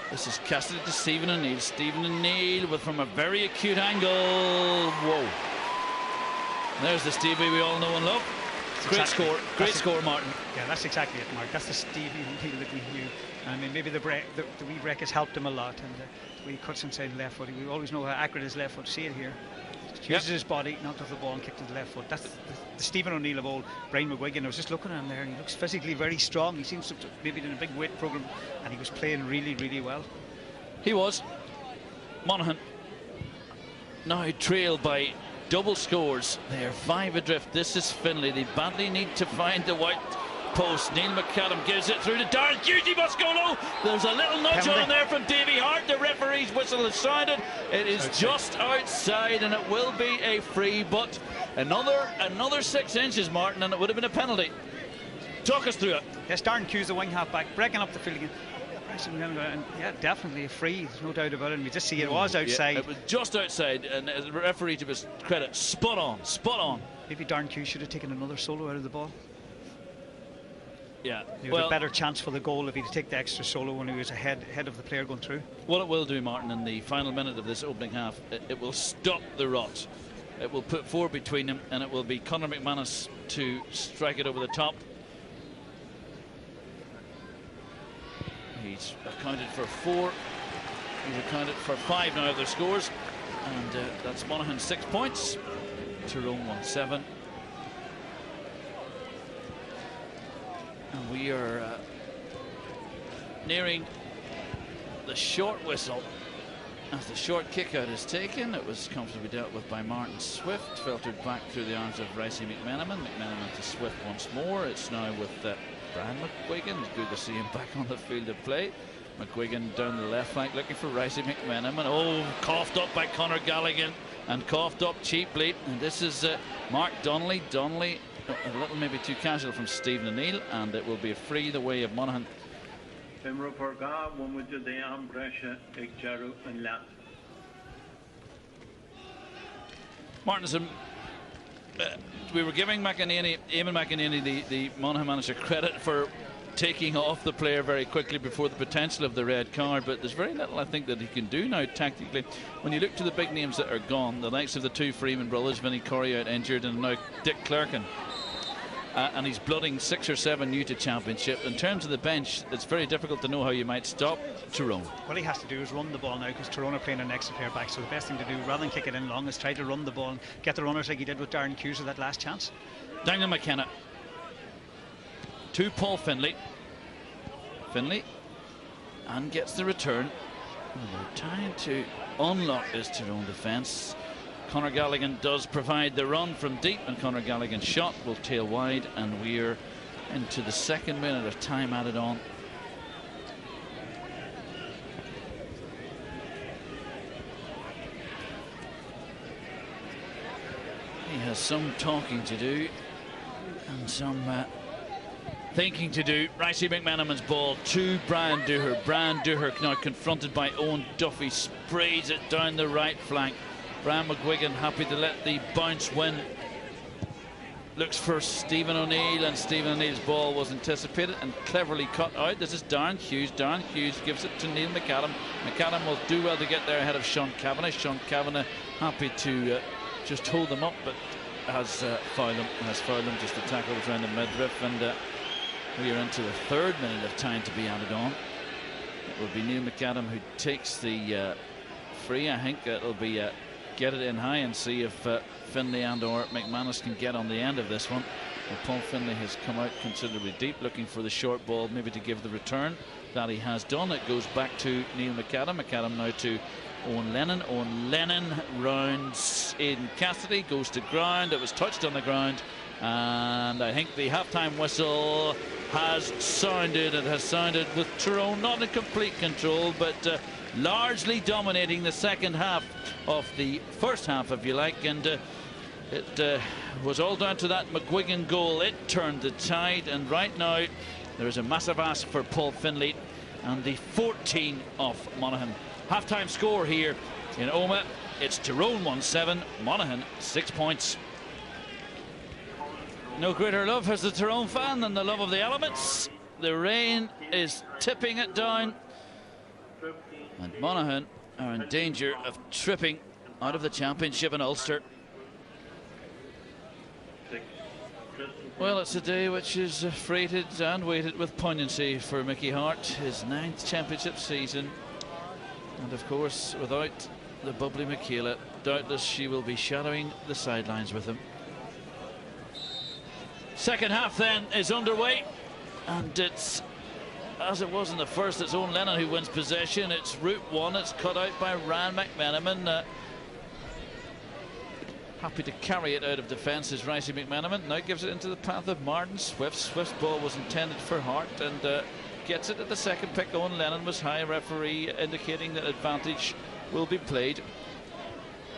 this is casted to Stephen O'Neill. Stephen O'Neill from a very acute angle. Whoa. There's the Stevie we all know and love. Great score, Martin. Yeah, that's exactly it, Mark. That's the Stevie O'Neill that we knew. I mean, maybe the wee break has helped him a lot, and the wee cuts inside left foot. We always know how accurate his left foot. See it here. uses his body, knocked off the ball and kicked to the left foot. That's the Stephen O'Neill of old. Brian McGuigan, I was just looking at him there, and he looks physically very strong. He seems to maybe in a big weight programme, and he was playing really, really well. He was. Monaghan now trailed by double scores. They are 5 adrift. This is Finlay. They badly need to find the white post. Neil McAdam gives it through to Darren Hughes. He must go low. There's a little nudge on there from Davy Hart. The referee's whistle has sounded. It is just outside, and it will be a free, but another 6 inches, Martin, and it would have been a penalty. Talk us through it. Yes, Darren Hughes, the wing half back, breaking up the field again. And yeah, definitely a free, there's no doubt about it. And we just see it was outside. Yeah, it was just outside, and the referee, to his credit, spot on. Maybe Darren Hughes should have taken another solo out of the ball. Yeah, he had a better chance for the goal if he'd take the extra solo when he was ahead of the player going through. What it will do, Martin, in the final minute of this opening half, it will stop the rot. It will put 4 between them, and it will be Conor McManus to strike it over the top. He's accounted for 4. He's accounted for 5 now of their scores, and that's Monaghan 6 points. Tyrone 1-7. And we are nearing the short whistle as the short kick out is taken. It was comfortably dealt with by Martin Swift, filtered back through the arms of Ricey McMenamin. McMenamin to Swift once more. It's now with Brian McGuigan. It's good to see him back on the field of play. McGuigan down the left flank looking for Ricey McMenamin. Oh, coughed up by Conor Gallagher and coughed up cheaply. And this is Mark Donnelly. Donnelly a little maybe too casual from Stephen O'Neill, and it will be a free the way of Monaghan. Martinson, we were giving Eamon McEnany, the Monaghan manager, credit for taking off the player very quickly before the potential of the red card, but there's very little I think that he can do now tactically. When you look to the big names that are gone, the likes of the 2 Freeman brothers, Vinnie Corrie out injured, and now Dick Clerkin, and he's blooding 6 or 7 new to championship. In terms of the bench, it's very difficult to know how you might stop Tyrone. What he has to do is run the ball now, because Tyrone are playing an extra player back, so the best thing to do rather than kick it in long is try to run the ball and get the runners like he did with Darren Hughes with that last chance. Daniel McKenna to Paul Finlay, and gets the return. And they're trying to unlock this Tyrone defence. Conor Gallagher does provide the run from deep, and Conor Gallagher's shot will tail wide, and we're into the 2nd minute of time added on. He has some talking to do and some thinking to do. Ricey McMenamin's ball to Brian Dooher. Brian Dooher now confronted by Owen Duffy, sprays it down the right flank. Brian McGuigan happy to let the bounce win. Looks for Stephen O'Neill, and Stephen O'Neill's ball was anticipated and cleverly cut out. This is Darren Hughes. Darren Hughes gives it to Neil McAdam. McAdam will do well to get there ahead of Sean Kavanagh. Sean Kavanagh happy to just hold them up, but has fouled him just a tackle around the midriff, and we are into the 3rd minute of time to be added on. It will be Neil McAdam who takes the free. I think it'll be get it in high and see if Finlay and or McManus can get on the end of this one. Well, Paul Finlay has come out considerably deep looking for the short ball, maybe to give the return. That he has done. It goes back to Neil McAdam. McAdam now to Owen Lennon. Owen Lennon rounds Aidan Cassidy, goes to ground. It was touched on the ground, and I think the halftime whistle has sounded. It has sounded with Tyrone not in complete control, but largely dominating the second half of the first half, if you like, and it was all down to that McGuigan goal. It turned the tide, and right now there is a massive ask for Paul Finlay and the 14 of Monaghan. Half-time score here in Omagh. It's Tyrone 1-7, Monaghan 6 points. No greater love as the Tyrone fan than the love of the elements. The rain is tipping it down, and Monaghan are in danger of tripping out of the championship in Ulster. Well, it's a day which is freighted and weighted with poignancy for Mickey Hart, his 9th championship season, and of course without the bubbly Michaela. Doubtless she will be shadowing the sidelines with him. Second half then is underway, and it's, as it was in the first, it's Owen Lennon who wins possession. It's route one. It's cut out by Ryan McMenamin. Happy to carry it out of defence is Ricey McMenamin. Now gives it into the path of Martin Swift. Swift's ball was intended for Hart, and gets it at the second pick. Owen Lennon was high. Referee indicating that advantage will be played.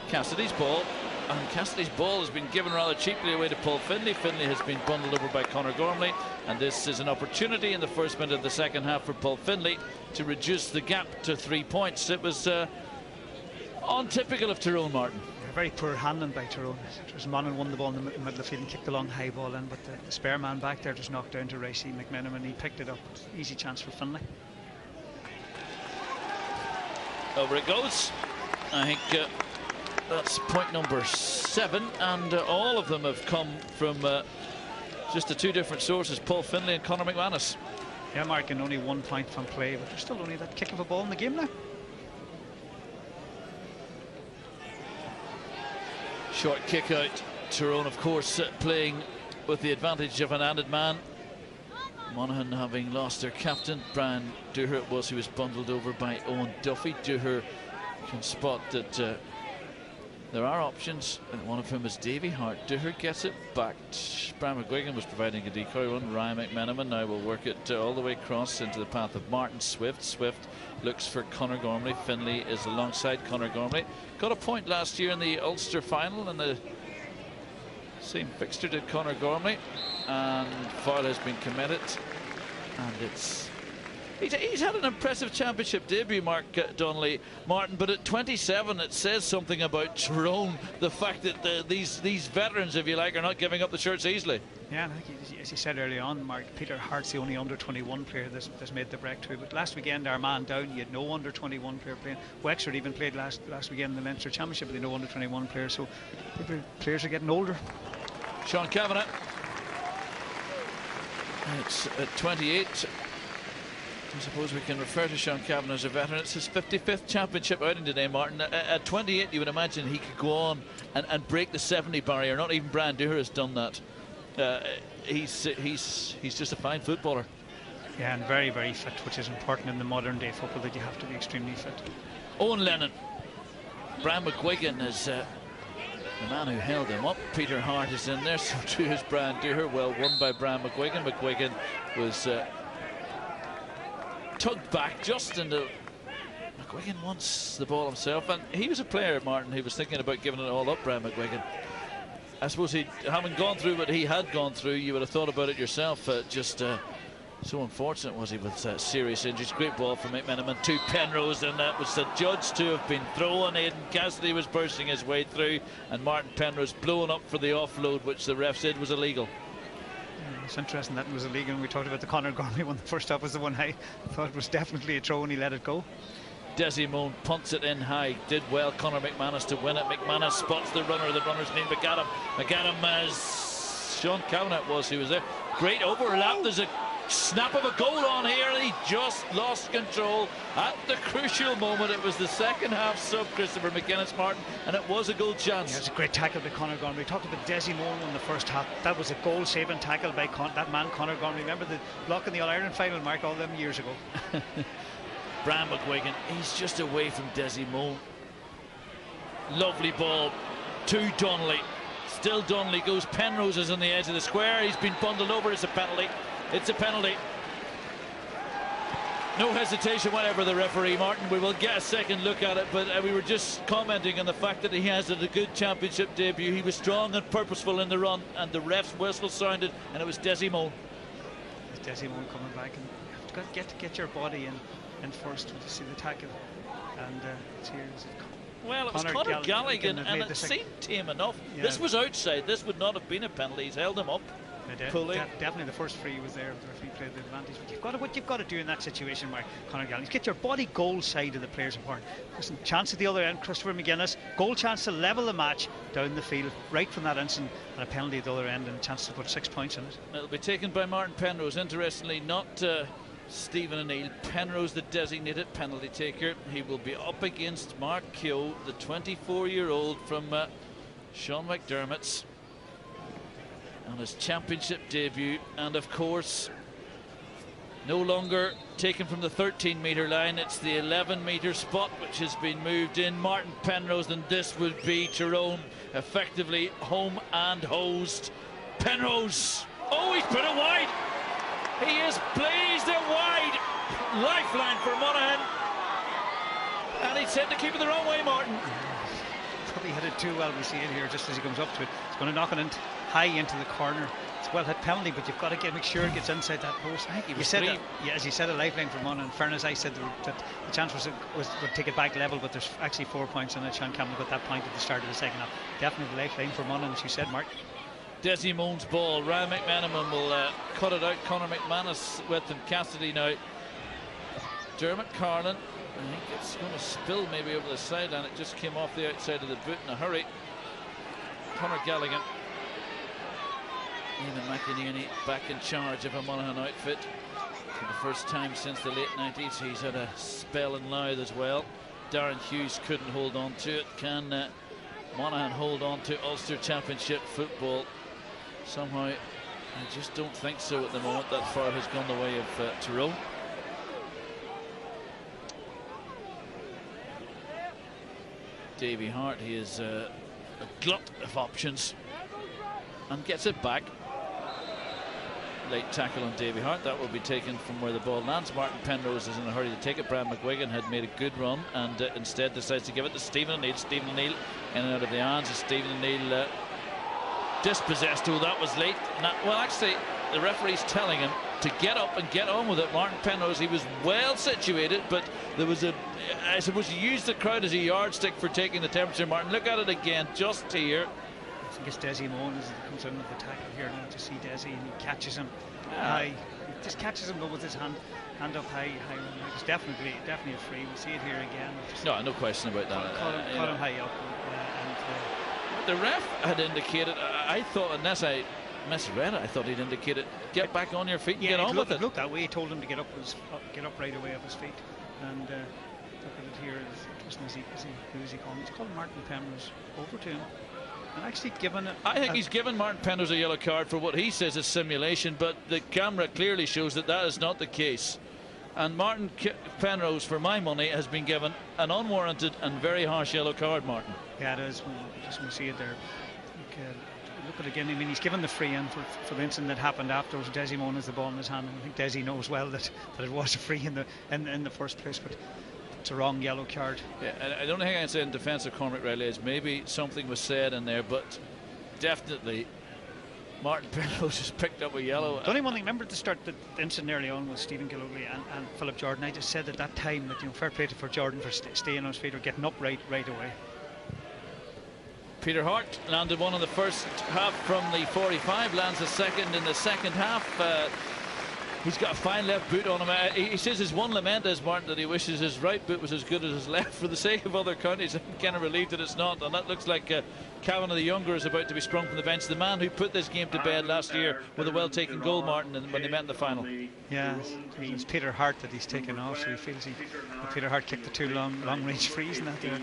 Cassidy's ball. And Cassidy's ball has been given rather cheaply away to Paul Finlay. Finlay has been bundled over by Conor Gormley, and this is an opportunity in the first minute of the second half for Paul Finlay to reduce the gap to 3 points. It was untypical of Tyrone, Martin. Very poor handling by Tyrone. It was Monaghan won the ball in the middle of the field and kicked the long high ball in, but the spare man back there just knocked down to Ricey McMenamin. He picked it up. Easy chance for Finlay. Over it goes. I think that's point number 7, and all of them have come from just the two different sources, Paul Finlay and Conor McManus. Yeah, Mark, and only 1 point from play, but there's still only that kick of a ball in the game now. Short kick out. Tyrone, of course, playing with the advantage of an added man. Monaghan having lost their captain. Brian Dooher it was who was bundled over by Owen Duffy. Dooher can spot that there are options, and one of whom is Davy Hart. Dooher gets it back. Brian McGuigan was providing a decoy run. Ryan McMenamin now will work it all the way across into the path of Martin Swift. Swift looks for Conor Gormley. Finlay is alongside Conor Gormley. Got a point last year in the Ulster final, and the same fixture did Conor Gormley, and foul has been committed, and it's he's had an impressive championship debut, Mark Donnelly, Martin, but at 27 it says something about Tyrone, the fact that these veterans, if you like, are not giving up the shirts easily. Yeah, and I think, as you said early on, Mark, Peter Hart's the only under-21 player that's made the breakthrough. But last weekend, our man down, you had no under-21 player playing. Wexford even played last weekend in the Leinster Championship, but they no under-21 players. So players are getting older. Sean Kavanagh. It's at 28. I suppose we can refer to Sean Kavanagh as a veteran. It's his 55th championship outing today, Martin. At 28, you would imagine he could go on and break the 70 barrier. Not even Brian Dooher has done that. He's just a fine footballer. Yeah, and very, very fit, which is important in the modern day football, that you have to be extremely fit. Owen Lennon. Brian McGuigan is the man who held him up. Peter Hart is in there, so too is Brian Dooher. Well won by Brian McGuigan. McGuigan was tugged back just into. McGuigan wants the ball himself, and he was a player, Martin, who was thinking about giving it all up. Brian McGuigan, I suppose, having gone through what he had gone through, you would have thought about it yourself. So unfortunate was he with serious injuries. Great ball from McMenamin to Penrose, and that was adjudged to have been thrown. Aidan Cassidy was bursting his way through, and Martin Penrose blowing up for the offload, which the ref said was illegal. It's interesting that it was illegal. We talked about the Conor Gormley one. The first stop was the one I thought it was definitely a throw, and he let it go. Desimone punts it in high. Did well, Conor McManus, to win it. McManus spots the runner. The runner's named McAdam. McAdam, as Sean Kavanagh was, who was there. Great overlap. There's a snap of a goal on here, and he just lost control at the crucial moment. It was the second half sub, Christopher McGuinness, Martin, and it was a goal chance. Yeah, it was a great tackle by Conor Gormley. We talked about Desimone in the first half. That was a goal-saving tackle by that man Conor Gormley. Remember the block in the All-Ireland final, Mark, all them years ago. Brian McGuigan, he's just away from Desimone. Lovely ball to Donnelly. Still Donnelly goes. Penrose is on the edge of the square. He's been bundled over. It's a penalty. It's a penalty. No hesitation whatever, the referee, Martin. We will get a second look at it, but we were just commenting on the fact that he has had a good championship debut. He was strong and purposeful in the run, and the ref's whistle sounded, and it was Desimone. It's Desimone coming back, and you've got to get your body in first to see the tackle. And it's here. Well, it was Conor Galligan, and it seemed tame enough. Yeah. This was outside. This would not have been a penalty. He's held him up. Definitely the first free was there. The referee played the advantage. But what you've got to do in that situation, Mark, Conor Galligan, is get your body goal side of the players apart. Listen, chance at the other end, Christopher McGuinness, goal chance to level the match down the field right from that instant, and a penalty at the other end, and a chance to put 6 points in it. It'll be taken by Martin Penrose. Interestingly, not Stephen O'Neill. Penrose, the designated penalty taker. He will be up against Mark Keogh, the 24-year-old from Sean McDermott's, on his championship debut. And of course, no longer taken from the 13-metre line, it's the 11-metre spot which has been moved in. Martin Penrose, and this will be Tyrone effectively home and hosed. Penrose, oh, he's put it wide. He has blazed it wide. Lifeline for Monaghan. And he said to keep it the wrong way, Martin. Probably hit it too well. We see it here just as he comes up to it. He's going to knock it in high into the corner. It's a well hit penalty, but you've got to make sure it gets inside that post. I think you said that, yeah, as you said, a lifeline for Monaghan. In fairness, I said that the chance was would take it back level, but there's actually 4 points on it. Sean Campbell got that point at the start of the second half. Definitely the lifeline for Monaghan, as you said, Mark. Desi Moan's ball. Ryan McManaman will cut it out. Conor McManus with him. Cassidy now. Dermot Carlin. I think it's going to spill maybe over the sideline. It just came off the outside of the boot in a hurry. Conor Gallagher. Eamon McInerney back in charge of a Monaghan outfit for the first time since the late 90s. He's had a spell in Louth as well. Darren Hughes couldn't hold on to it. Can Monaghan hold on to Ulster Championship football? Somehow, I just don't think so at the moment. That far has gone the way of Tyrone. Davy Hart, he is a glut of options and gets it back. Late tackle on Davy Hart. That will be taken from where the ball lands. Martin Penrose is in a hurry to take it. Brian McGuigan had made a good run and instead decides to give it to Stephen O'Neill. Stephen O'Neill in and out of the hands of Stephen O'Neill. Dispossessed. Oh, that was late. Well, actually, the referee's telling him to get up and get on with it. Martin Penrose, he was well situated, but there was I suppose he used the crowd as a yardstick for taking the temperature. Martin, look at it again, just here. I think it's Desi Moan as he comes in with the tackle here now to see Desi, and he catches him high. He just catches him though with his hand up high. It's definitely a free. We see it here again. No question about that. Caught him high up. The ref had indicated, I thought, unless I misread it, I thought he'd indicated get back on your feet and get on with it. It looked that way. He told him to get up right away off his feet. And look at it here. Who is he calling? He's called Martin Penrose over to him. And actually given it. I think he's given Martin Penrose a yellow card for what he says is simulation, but the camera clearly shows that that is not the case. And Martin Penrose, for my money, has been given an unwarranted and very harsh yellow card, Martin. Yeah, it is. Just want to see it there. Look at it again. I mean, he's given the free in for the incident that happened afterwards. Desi Moan has the ball in his hand, and I think Desi knows well that it was a free in the first place, but it's a wrong yellow card. Yeah, I don't think I can say in defence of Cormac Riley is maybe something was said in there, but definitely Martin Penrose has picked up a yellow. The only one thing, remember at the start, the incident early on was Stephen Gillogly and Philip Jordan. I just said at that time that, fair play for Jordan for staying on his feet or getting up right away. Peter Hart landed one in the first half from the 45, lands a second in the second half. He's got a fine left boot on him. He says his one lament is, Martin, that he wishes his right boot was as good as his left. For the sake of other counties, I'm kind of relieved that it's not. And that looks like Kavanagh the Younger is about to be sprung from the bench. The man who put this game to bed last year with a well-taken goal, Martin, when they met in the final. Yeah, it's Peter Hart that he's taken off, so he feels Peter Hart kicked the two long-range frees and that there.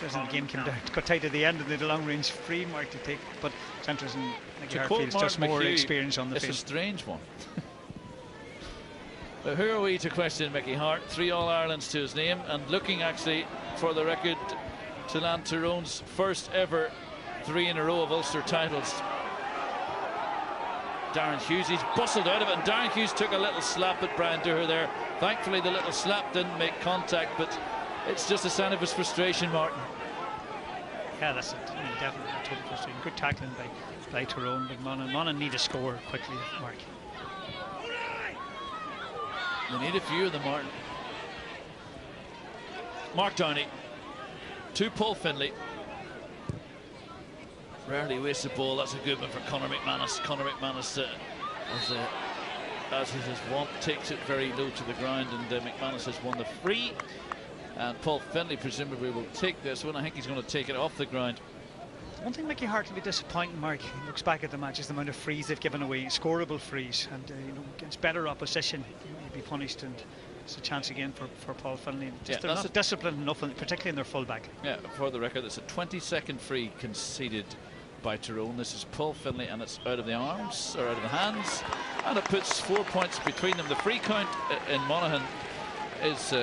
The game came down, got tight at the end, and they had a long-range free Mark to take. But it's interesting. Hart feels just more experience on the field. It's a strange one. But who are we to question Mickey Hart? 3 All-Irelands to his name, and looking actually for the record to land Tyrone's first ever 3 in a row of Ulster titles. Darren Hughes, he's bustled out of it, and Darren Hughes took a little slap at Brian Dooher there. Thankfully the little slap didn't make contact, but it's just a sign of his frustration, Martin. Yeah, that's it. I mean, definitely a total frustration. Good tackling by Tyrone, but Monaghan need a score quickly, Mark. They need a few of them, Martin. Mark Downey to Paul Finlay. Rarely wastes the ball. That's a good one for Conor McManus. Conor McManus, as is his wont, takes it very low to the ground, and McManus has won the free. And Paul Finlay presumably will take this one. I think he's going to take it off the ground. One thing Mickey Hart will be disappointing, Mark, he looks back at the match, is the amount of frees they've given away, scoreable frees, and against better opposition, he'll be punished, and it's a chance again for Paul Finlay. Just they're not disciplined enough, particularly in their full-back. Yeah, for the record, it's a 20-second free conceded by Tyrone. This is Paul Finlay, and it's out of the arms, or out of the hands, and it puts 4 points between them. The free count in Monaghan is...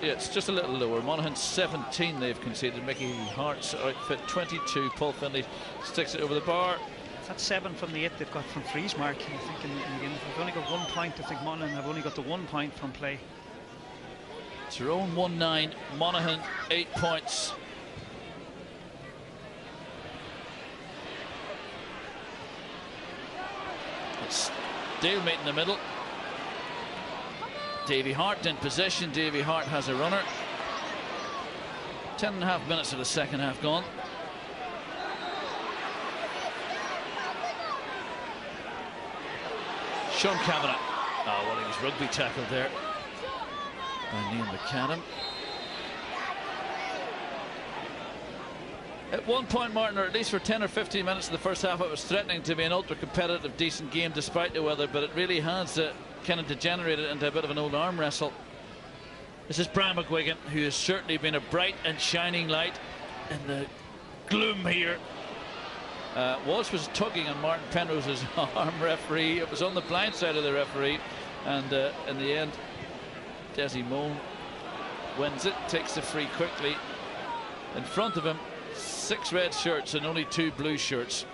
it's just a little lower. Monaghan 17 they've conceded. Mickey Hart's outfit 22. Paul Finlay sticks it over the bar. That's 7 from the 8 they've got from frees, Mark. I think in the game they've only got 1 point. I think Monaghan have only got the 1 point from play. Tyrone 1-9, Monaghan 8 points. It's stalemate in the middle. Davy Hart in possession. Davy Hart has a runner. 10.5 minutes of the second half gone. Sean Kavanagh. Oh, well, he was rugby tackled there by Neil McAdam. At one point, Martin, or at least for 10 or 15 minutes in the first half, it was threatening to be an ultra-competitive, decent game despite the weather, but it really has kind of degenerated into a bit of an old arm wrestle. This is Brian McGuigan, who has certainly been a bright and shining light in the gloom here. Walsh was tugging on Martin Penrose's arm. Referee, it was on the blind side of the referee, and in the end, Desi Moan wins it, takes the free quickly. In front of him, 6 red shirts and only 2 blue shirts.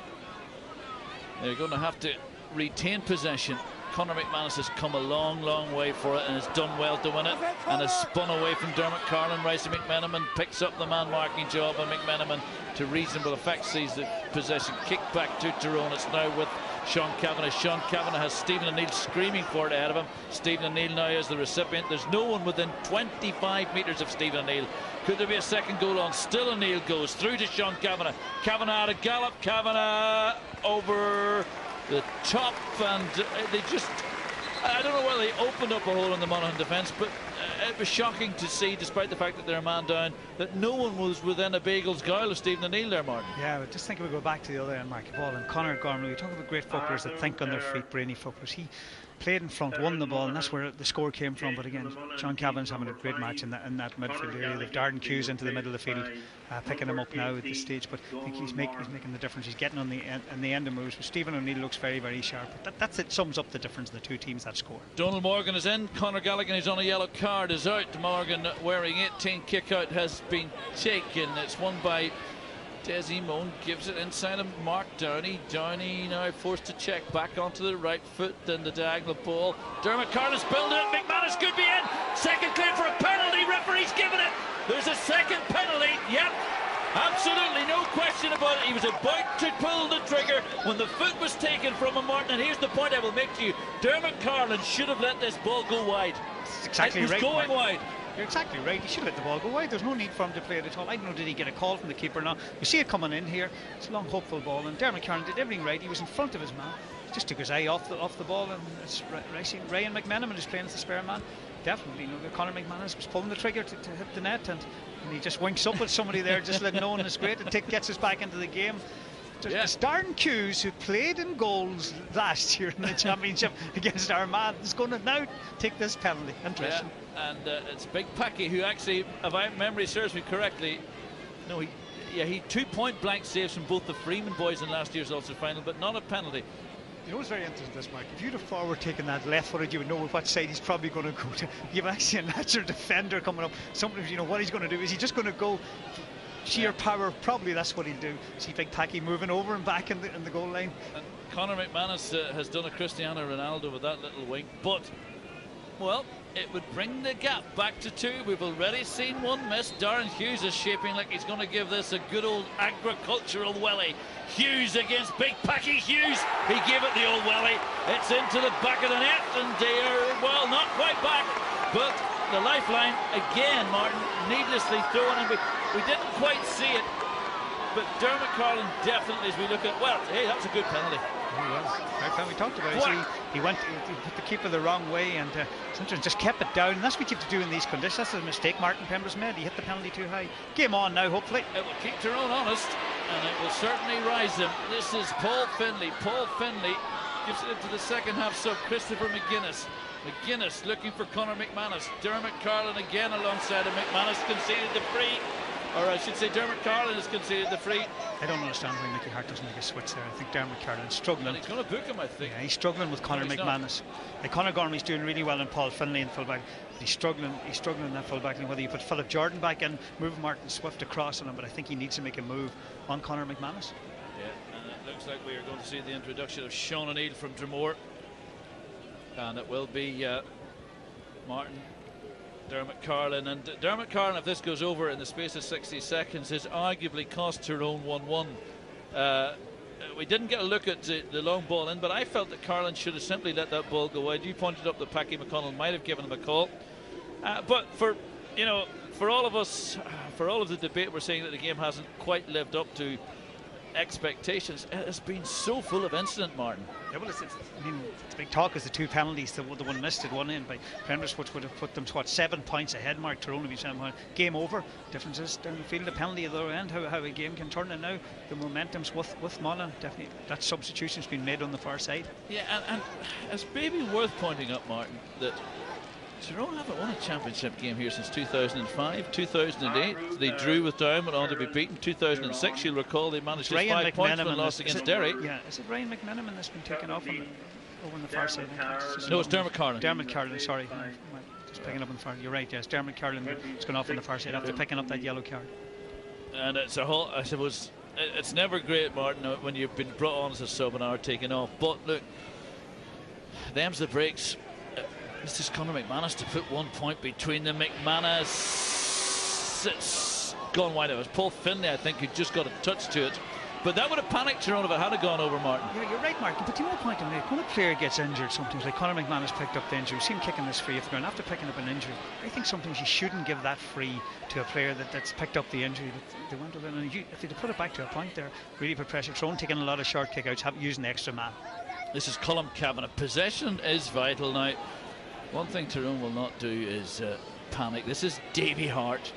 They're going to have to retain possession. Conor McManus has come a long, long way for it and has done well to win it, and has spun away from Dermot Carlin. Ricey McMenamin picks up the man marking job, and McMenamin to reasonable effect sees the possession kick back to Tyrone. It's now with Sean Kavanagh. Sean Kavanagh has Stephen O'Neill screaming for it ahead of him. Stephen O'Neill now is the recipient. There's no one within 25 metres of Stephen O'Neill. Could there be a second goal on? Still O'Neill goes through to Sean Kavanagh. Kavanagh at a gallop. Kavanagh over the top, and they just... I don't know whether they opened up a hole in the Monaghan defence, but it was shocking to see, despite the fact that they're a man down, that no one was within a bagel's guile of Stephen O'Neill there, Martin. Yeah, but just think we go back to the other end, Marky Ball, and Conor Gormley. We talk about great footballers that think on their feet, brainy footballers. He played in front, won the ball, and that's where the score came from. But again, Sean Cavanagh's having a great match in that midfield area. They've Darren Hughes into the middle of the field, picking him up now at this stage. But I think he's making the difference. He's getting on the end of moves. But Stephen O'Neill looks very, very sharp. But that's it. Sums up the difference of the two teams that score. Donald Morgan is in. Conor Gallagher, who's on a yellow card, is out. Morgan wearing 18. Kick out has been taken. It's won by Desi Moan, gives it inside of Mark Downey. Downey now forced to check back onto the right foot, then the diagonal ball. Dermot Carlin's building it. McManus could be in. Second clear for a penalty. Referee's given it. There's a second penalty. Yep, absolutely no question about it. He was about to pull the trigger when the foot was taken from him, Martin. And here's the point I will make to you: Dermot Carlin should have let this ball go wide. That's exactly right. It was going wide. You're exactly right. He should let the ball go wide. There's no need for him to play it at all. I don't know, did he get a call from the keeper now? You see it coming in here. It's a long, hopeful ball, and Dermot Carlin did everything right. He was in front of his man. He just took his eye off the ball, and it's Ryan McMenamin is playing as the spare man. Definitely, Conor McManus was pulling the trigger to hit the net, and he just winks up at somebody there, just letting no one is great, and gets us back into the game. It's Darren Hughes, who played in goals last year in the championship against Armagh, is going to now take this penalty. Interesting. Yeah, and it's Big Packy, who actually, if my memory serves me correctly, he 2 point blank saves from both the Freeman boys in last year's Ulster final, but not a penalty. You know what's very interesting, this, Mike? If you'd have forward taken that left footed, you would know what side he's probably going to go to. You have actually a natural defender coming up. Sometimes you know what he's going to do. Is he just going to go sheer power? Probably that's what he'll do. See Big Packy moving over and back in the goal line. And Conor McManus has done a Cristiano Ronaldo with that little wink, but well, it would bring the gap back to 2. We've already seen one miss. Darren Hughes is shaping like he's going to give this a good old agricultural welly. Hughes against Big Packy. Hughes, he gave it the old welly. It's into the back of the net, and they are, well, not quite back, but the lifeline again, Martin, needlessly thrown, and we didn't quite see it, but Dermot Carlin definitely, as we look at, well, hey, that's a good penalty. He was. We talked about it. He put the keeper the wrong way, and sometimes just kept it down, and that's what you have to do in these conditions. That's a mistake Martin Penrose made. He hit the penalty too high. Game on now, hopefully. It will keep Tyrone honest. and it will certainly rise him. This is Paul Finlay. Paul Finlay gives it into the second half sub. Christopher McGuinness. McGuinness looking for Conor McManus. Dermot Carlin again alongside him. McManus conceded the free. Or I should say Dermot Carlin has conceded the free. I don't understand why Mickey Hart doesn't make a switch there. I think Dermot Carlin's struggling. And he's going to book him, I think. Yeah, he's struggling with Conor McManus. Like Conor Gormley's doing really well in Paul Finlay in fullback. But he's struggling in that fullback line. Whether you put Philip Jordan back in, move Martin Swift across on him, but I think he needs to make a move on Conor McManus. Yeah, and it looks like we are going to see the introduction of Sean O'Neill from Dromore. And it will be Martin, Dermot Carlin, and Dermot Carlin, if this goes over in the space of 60 seconds, has arguably cost Tyrone 1-1. We didn't get a look at the long ball in, but I felt that Carlin should have simply let that ball go wide. You pointed up that Packy McConnell might have given him a call, but for all of us, for all of the debate, we're saying that the game hasn't quite lived up to expectations. It's been so full of incident, Martin. Yeah, well, I mean, the big talk is the two penalties. The one missed at one end by Penrith, which would have put them to what, 7 points ahead. Mark Tyrone would be 7 points. Game over. Differences down the field. The penalty at the other end. How a game can turn. And now the momentum's with Monaghan. Definitely that substitution's been made on the far side. Yeah, and it's maybe worth pointing out, Martin, that Tyrone haven't won a championship game here since 2005, 2008. They drew with Down, went on to be beaten. 2006, you'll recall, they managed just 5 points when lost against Derry. Yeah, is it Ryan McMenamin that's been taken off over on the far side? No, it's Dermot Carlin. Dermot Carlin, sorry. Just picking up on the far. You're right, yes. Dermot Carlin has gone off on the far side after picking up that yellow card. And it's a whole, I suppose, it's never great, Martin, when you've been brought on as a sub and are taken off. But look, them's the breaks. This is Conor McManus to put 1 point between them. McManus, it's gone wide. It was Paul Finlay, I think, who just got a touch to it. But that would have panicked Tyrone if it had gone over, Martin. Yeah, you're right, Martin. But the other point to make, when a player gets injured sometimes, like Conor McManus picked up the injury, you see him kicking this free off the ground after picking up an injury. I think sometimes you shouldn't give that free to a player that's picked up the injury. They went over, and if they put it back to a point there, really put pressure. Tyrone taking a lot of short kick-outs, using the extra man. This is Colm Cavanagh. Possession is vital now. One thing Tyrone will not do is panic. This is Davy Hart.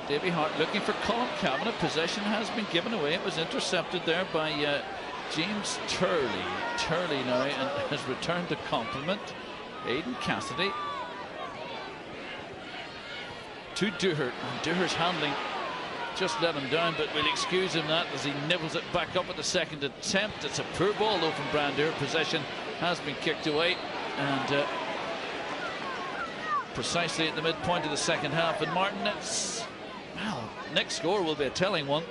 Davy Hart looking for Colm Cavanagh. Possession has been given away. It was intercepted there by James Turley. Turley now has returned the compliment. Aidan Cassidy to Dooher. Dooher's handling just let him down, but we'll excuse him that as he nibbles it back up at the second attempt. It's a poor ball though from Brandour. Possession has been kicked away, and precisely at the midpoint of the second half. And Martin, it's, well, next score will be a telling one.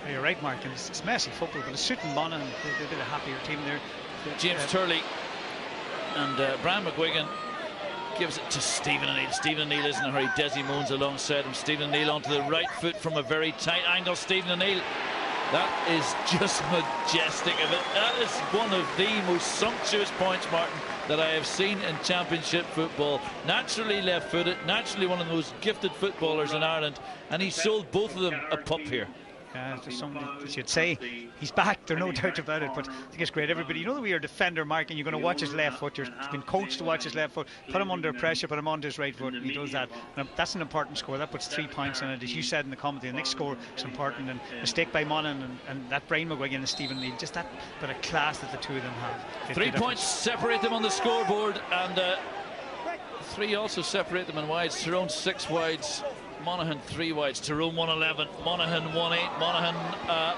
Yeah, you're right, Martin. It's messy football, but it's suiting Monaghan. They've been a happier team there. James Turley and Brian McGuigan gives it to Stephen O'Neill. Stephen O'Neill isn't in a hurry. Desi Moans alongside him. Stephen O'Neill onto the right foot from a very tight angle. Stephen O'Neill, that is just majestic of it. That is one of the most sumptuous points, Martin, that I have seen in championship football. Naturally left-footed, naturally one of the most gifted footballers in Ireland, and he sold both of them a pup here. There's something that you'd say he's back, there's no doubt about it, but I think it's great. Everybody, you know the way you're a defender, Mark, and you're going to watch his left foot. You've been coached to watch his left foot, put him under pressure, put him onto his right foot, and he does that. And that's an important score. That puts 3 points in it. As you said in the commentary, the next score is important, and mistake by Monaghan and that Brian McGuigan and Stephen O'Neill, just that bit of class that the two of them have. 3 points separate them on the scoreboard, and 3 also separate them in wides. Tyrone 6 wides, Monaghan 3 wides. Tyrone 111, Monaghan 1-8. Monaghan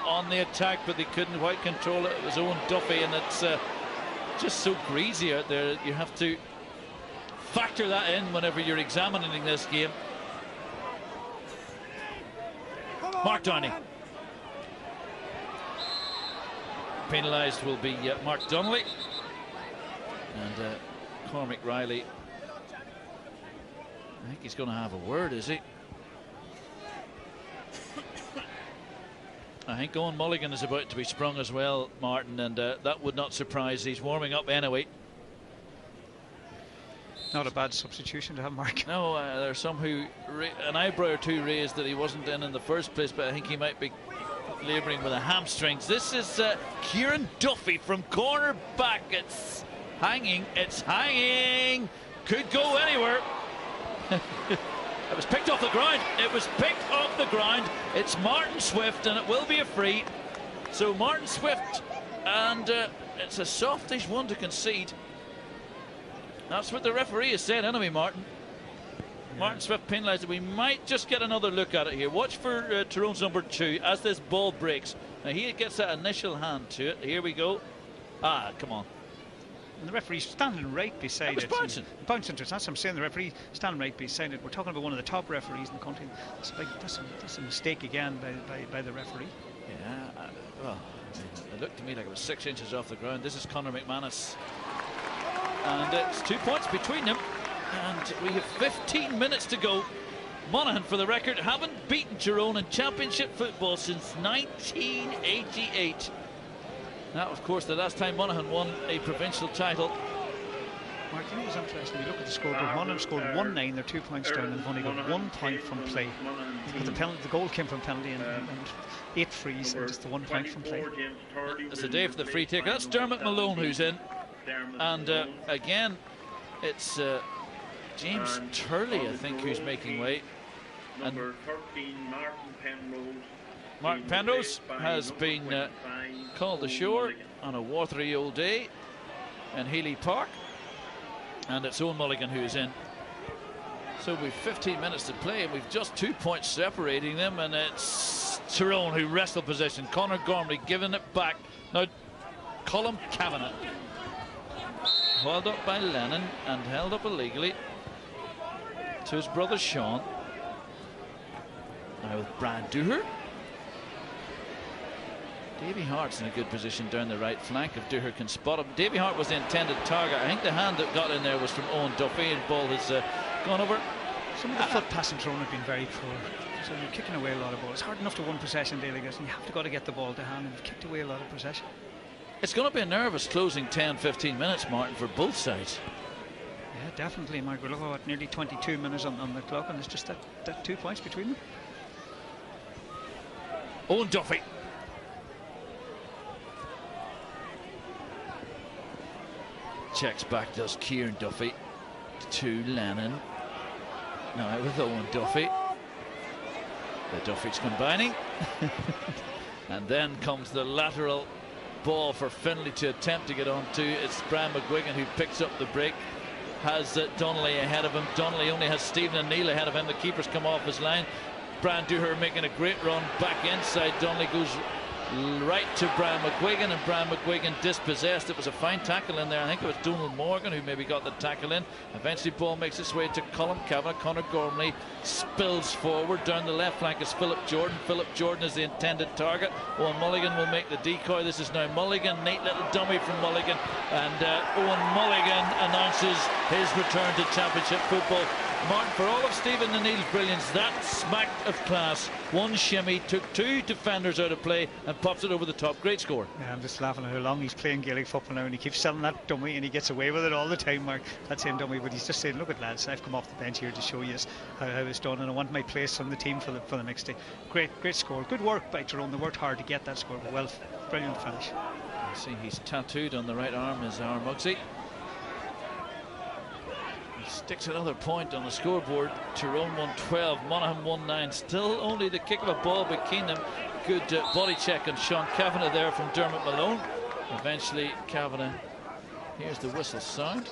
on the attack, but they couldn't quite control it. It was Owen Duffy, and it's just so greasy out there. You have to factor that in whenever you're examining this game. Mark Downey. Penalised will be Mark Donnelly. And Cormac Riley, I think he's going to have a word, is he? I think Owen Mulligan is about to be sprung as well, Martin, and that would not surprise. He's warming up anyway. Not a bad substitution to have, Mark. No, there are some who an eyebrow or two raised that he wasn't in the first place, but I think he might be labouring with the hamstrings. This is Kieran Duffy from corner back. It's hanging, could go anywhere. It was picked off the ground. It was picked off the ground. It's Martin Swift, and it will be a free. So Martin Swift, and it's a softish one to concede. That's what the referee has said anyway, Martin. Yeah. Martin Swift penalised. We might just get another look at it here. Watch for Tyrone's number 2 as this ball breaks. Now he gets that initial hand to it. Here we go. Ah, come on. And the referee's standing right beside it. It was bouncing. Bouncing to it. That's what I'm saying. The referee standing right beside it. We're talking about one of the top referees in the country. That's a mistake again by the referee. Yeah. Well, it looked to me like it was 6 inches off the ground. This is Conor McManus. And it's 2 points between them. And we have 15 minutes to go. Monaghan, for the record, haven't beaten Tyrone in championship football since 1988. Now, of course, the last time Monaghan won a provincial title. Mark, you know what's interesting? You look at the scoreboard. Monaghan scored 1-9. They're 2 points down and have only got 1 point from play. But the goal came from penalty and 8 frees and just the 1 point from play. It's a day for the free taker. That's Dermot Malone who's in. And again, it's James Turley, I think, who's making way. And Number 13, Martin Penrose. Martin Penrose has been called ashore on a watery old day in Healy Park. And it's Owen Mulligan who's in. So we've 15 minutes to play, and we've just 2 points separating them, and it's Tyrone who wrestle possession. Conor Gormley giving it back. Now, Colm Kavanagh. Held up by Lennon and held up illegally to his brother Sean. Now with Brian Dooher. Davy Hart's in a good position down the right flank if Dooher can spot him. Davy Hart was the intended target. I think the hand that got in there was from Owen Duffy, and the ball has gone over. Some of the foot passing Tyrone have been very poor. So you're kicking away a lot of balls. It's hard enough to win possession day like this, and you have to get the ball to hand, and you've kicked away a lot of possession. It's going to be a nervous closing 10-15 minutes, Martin, for both sides. Yeah, definitely, Mark. We're looking at nearly 22 minutes on the clock, and it's just that 2 points between them. Owen Duffy. Checks back, does Kieran Duffy to Lennon. Now with Owen Duffy. The Duffy's combining. And then comes the lateral ball for Finlay to attempt to get onto. It's Brian McGuigan who picks up the break. Has Donnelly ahead of him. Donnelly only has Stephen O'Neill ahead of him. The keeper's come off his line. Brian Dooher making a great run back inside. Donnelly goes right to Brian McGuigan, and Brian McGuigan dispossessed. It was a fine tackle in there. I think it was Donald Morgan who maybe got the tackle in. Eventually ball makes its way to Colm Kavanagh. Conor Gormley spills forward. Down the left flank is Philip Jordan. Philip Jordan is the intended target. Owen Mulligan will make the decoy. This is now Mulligan. Neat little dummy from Mulligan, and Owen Mulligan announces his return to championship football. Martin, for all of Stephen O'Neill's brilliance, that smacked of class. One shimmy, took 2 defenders out of play and pops it over the top. Great score. Yeah, I'm just laughing at how long he's playing Gaelic football now, and he keeps selling that dummy, and he gets away with it all the time, Mark. That same dummy, but he's just saying, look at lads, I've come off the bench here to show you how it's done, and I want my place on the team for the next day. Great score. Good work by Tyrone. They worked hard to get that score, but well, brilliant finish. You see he's tattooed on the right arm is our Muggsy. Sticks another point on the scoreboard. Tyrone won 12, Monaghan won 9. Still only the kick of a ball between them. Good body check on Sean Kavanagh there from Dermot Malone. Eventually Kavanagh, here's the whistle sound.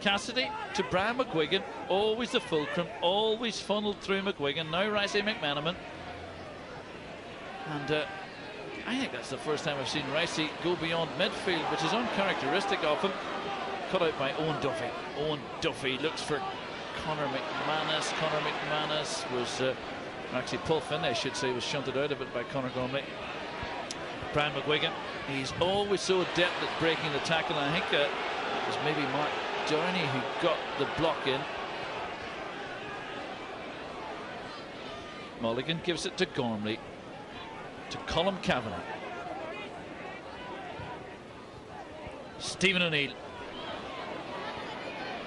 Cassidy to Brian McGuigan, always the fulcrum, always funneled through McGuigan. Now Ricey McManaman. And I think that's the first time I've seen Ricey go beyond midfield, which is uncharacteristic of him. Cut out by Owen Duffy. Owen Duffy looks for Conor McManus. Conor McManus was, actually Paul Finlay I should say, was shunted out of it by Conor Gormley. Brian McGuigan, he's always so adept at breaking the tackle. I think it was maybe Mark Downey who got the block in. Mulligan gives it to Gormley, to Colm Kavanagh. Stephen O'Neill.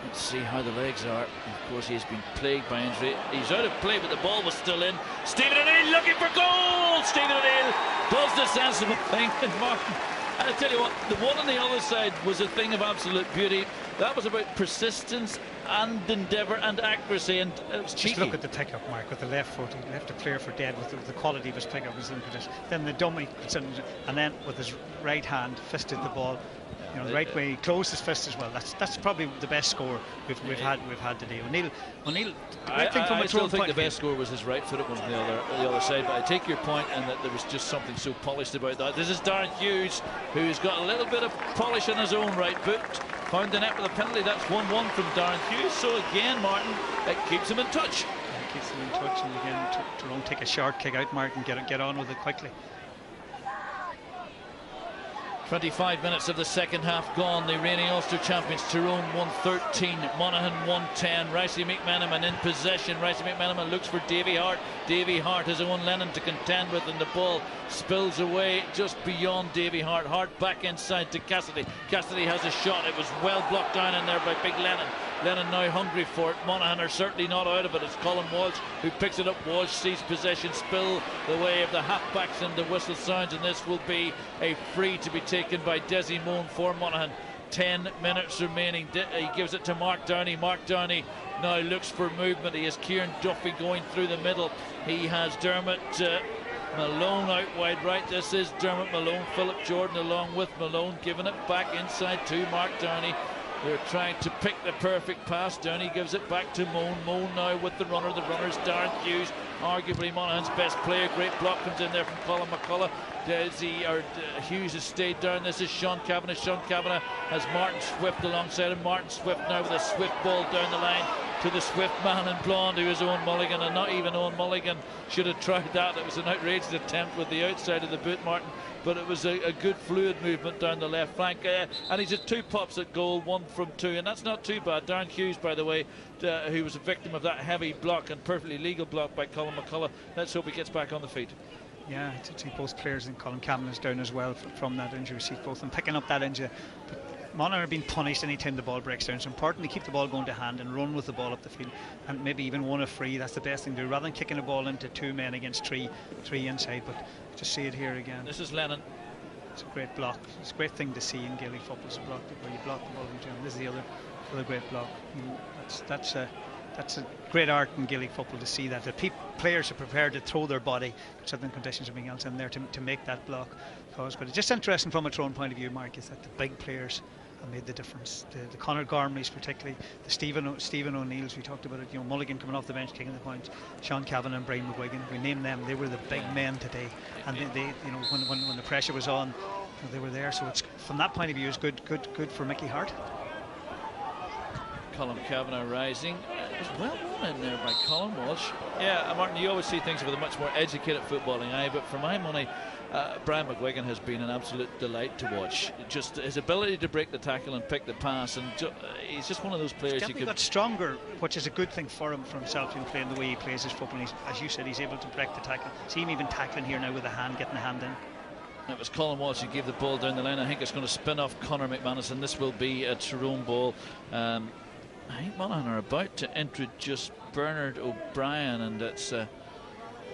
Let's see how the legs are. Of course, he's been plagued by injury. He's out of play, but the ball was still in. Stephen O'Neill looking for goal. Stephen O'Neill does the sensible thing. And Martin, I tell you what, the one on the other side was a thing of absolute beauty. That was about persistence and endeavour and accuracy, and it was cheeky. Just look at the pick-up, Mark, with the left foot. He left the player for dead with the quality of his pick-up. Then the dummy, and then with his right hand fisted the ball. You know, the right way, he closed his fist as well. That's probably the best score we've had today. O'Neill, I still think the best score was his right foot on the other side. But I take your point, and that there was just something so polished about that. This is Darren Hughes, who's got a little bit of polish on his own right foot. Found the net with a penalty. That's 1-1 from Darren Hughes. So again, Martin, it keeps him in touch. Yeah, it keeps him in touch, and again, Tyrone take a short kick out, Martin, get on with it quickly. 25 minutes of the second half gone. The reigning Ulster champions Tyrone 1-13, Monaghan 1-10. Ricey McMenamin in possession. Ricey McMenamin looks for Davy Hart. Davy Hart has Owen Lennon to contend with, and the ball spills away just beyond Davy Hart. Hart back inside to Cassidy. Cassidy has a shot. It was well blocked down in there by Big Lennon. Lennon now hungry for it. Monaghan are certainly not out of it. It's Colin Walsh who picks it up. Walsh sees possession spill the way of the halfbacks, and the whistle sounds, and this will be a free to be taken by Desi Moan for Monaghan. 10 minutes remaining. He gives it to Mark Downey. Mark Downey now looks for movement. He has Kieran Duffy going through the middle. He has Dermot Malone out wide right. This is Dermot Malone. Philip Jordan along with Malone, giving it back inside to Mark Downey. They're trying to pick the perfect pass. Downey gives it back to Moan. Moan now with the runner. The runner's Darren Hughes, arguably Monaghan's best player. Great block comes in there from Colin McCullough. Hughes has stayed down. This is Sean Kavanagh. Sean Kavanagh has Martin Swift alongside him. Martin Swift now with a swift ball down the line to the Swift man in blonde, who is Owen Mulligan, and not even Owen Mulligan should have tried that. It was an outrageous attempt with the outside of the boot, Martin, but it was a good fluid movement down the left flank, and he's had 2 pops at goal, 1 from 2, and that's not too bad. Darren Hughes, by the way, who was a victim of that heavy block and perfectly legal block by Colin McCullough. Let's hope he gets back on the feet. Yeah, I think both players, and Colin Kavanagh's down as well from that injury. See both them picking up that injury. But Monaghan are being punished any time the ball breaks down. It's important to keep the ball going to hand and run with the ball up the field, and maybe even won a free. That's the best thing to do, rather than kicking the ball into 2 men against three inside. But just see it here again. This is Lennon. It's a great block. It's a great thing to see in Gaelic football, where you block the ball into him. This is the other great block. That's a great art in Gaelic football, to see that the players are prepared to throw their body, certain conditions, everything else in there to make that block. But it's just interesting from a Tyrone point of view, Mark, is that the big players have made the difference. The Conor Gormleys, particularly the Stephen O'Neills, we talked about it. You know, Mulligan coming off the bench kicking the points, Sean Kavanagh and Brian McGuigan. We named them. They were the big men today, and they you know, when the pressure was on, you know, they were there. So it's, from that point of view, it's good for Mickey Hart. Colin Kavanagh rising. It was well run in there by Colin Walsh. Yeah, Martin, you always see things with a much more educated footballing eye, but for my money, Brian McGuigan has been an absolute delight to watch. Just his ability to break the tackle and pick the pass, and he's just one of those players. He's got stronger, which is a good thing for himself, in playing the way he plays his football. As you said, he's able to break the tackle. See him even tackling here now with a hand, getting the hand in. It was Colin Walsh who gave the ball down the line. I think it's going to spin off Conor McManus, and this will be a Tyrone ball. I think Monaghan are about to introduce Bernard O'Brien, and it's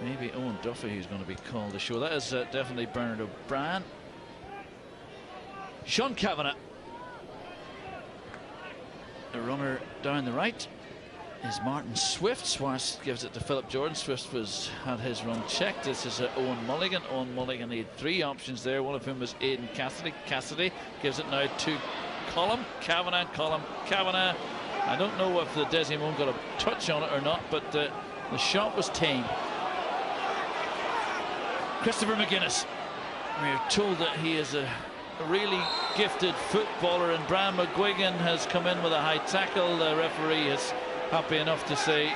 maybe Owen Duffy who's going to be called to show. That is definitely Bernard O'Brien. Sean Kavanagh, the runner down the right is Martin Swift. Swift gives it to Philip Jordan. Swift had his run checked. This is Owen Mulligan. Owen Mulligan had 3 options there, one of whom was Aidan Cassidy. Cassidy gives it now to Colin Kavanagh. I don't know if the Desi Moan got a touch on it or not, but the shot was tame. Christopher McGuinness. We're told that he is a really gifted footballer, and Brian McGuigan has come in with a high tackle. The referee is happy enough to say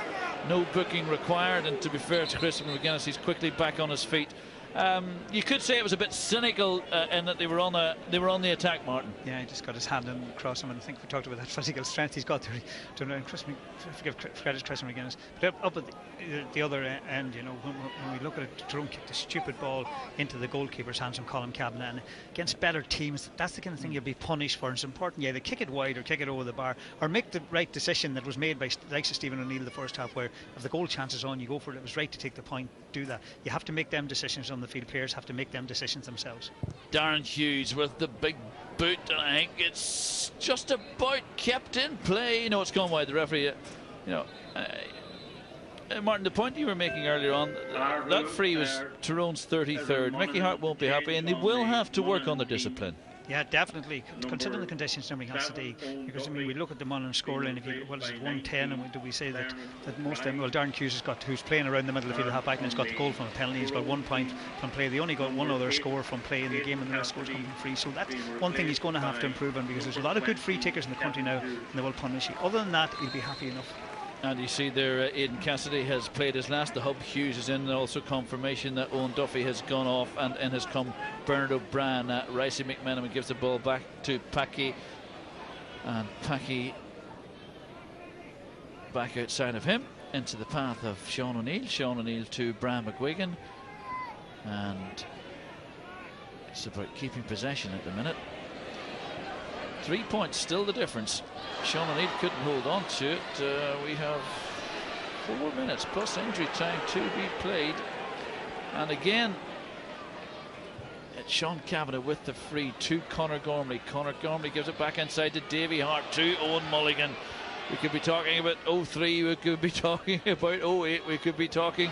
no booking required, and to be fair to Christopher McGuinness, he's quickly back on his feet. You could say it was a bit cynical in that they were on the attack, Martin. Yeah, he just got his hand in across him, and I think we talked about that physical strength he's got there. And give credit to Chris McGuinness. But up at the other end, you know, when we look at it, Tyrone kicked a stupid ball into the goalkeeper's hands from Colin Kavanagh, and against better teams, that's the kind of thing you'll be punished for. And it's important, yeah, they kick it wide or kick it over the bar, or make the right decision that was made by the likes of Stephen O'Neill the first half, where if the goal chance is on, you go for it. It was right to take the point, do that. You have to make them decisions on the field. Players have to make them decisions themselves. Darren Hughes with the big boot, and I think it's just about kept in play. No, it's gone wide. The referee, Martin, the point you were making earlier on, that free was Tyrone's 33rd. Mickey Hart won't be happy, and they will have to work on their discipline. Yeah, definitely. Considering the conditions and everything else today, because I mean, we look at the Monaghan scoreline. If you, what is it, 110, and do we say that most of them? Well, Darren Hughes who's playing around the middle of the field, half back, and he's got the goal from a penalty. He's got 1 point from play. They only got one other score from play in the game, and the rest scores coming from free. So that's one thing he's going to have to improve on, because there's a lot of good free takers in the country now, and they will punish you. Other than that, he'll be happy enough. And you see there, Aidan Cassidy has played his last. The hub Hughes is in, and also confirmation that Owen Duffy has gone off, and in has come Bernard O'Brien. Ricey McMenamin gives the ball back to Packy, and Packy back outside of him into the path of Sean O'Neill. Sean O'Neill to Brian McGuigan, and it's about keeping possession at the minute. 3 points still the difference. Sean O'Neill couldn't hold on to it. We have 4 minutes plus injury time to be played, and again it's Sean Kavanagh with the free to Conor Gormley. Conor Gormley gives it back inside to Davy Hart to Owen Mulligan. We could be talking about 03, we could be talking about 08, we could be talking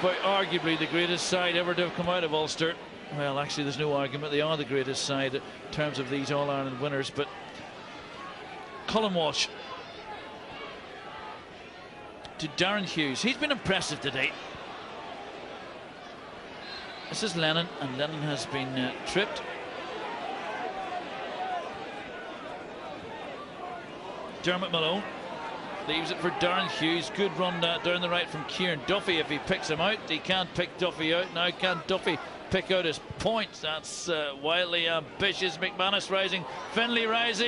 about arguably the greatest side ever to have come out of Ulster. Well, actually there's no argument, they are the greatest side in terms of these All-Ireland winners. But Colin Walsh to Darren Hughes. He's been impressive today. This is Lennon, and Lennon has been tripped. Dermot Malone leaves it for Darren Hughes. Good run down the right from Kieran Duffy. If he picks him out, he can't pick Duffy out. Now can Duffy pick out his points? That's wildly ambitious. McManus rising, Finlay rising,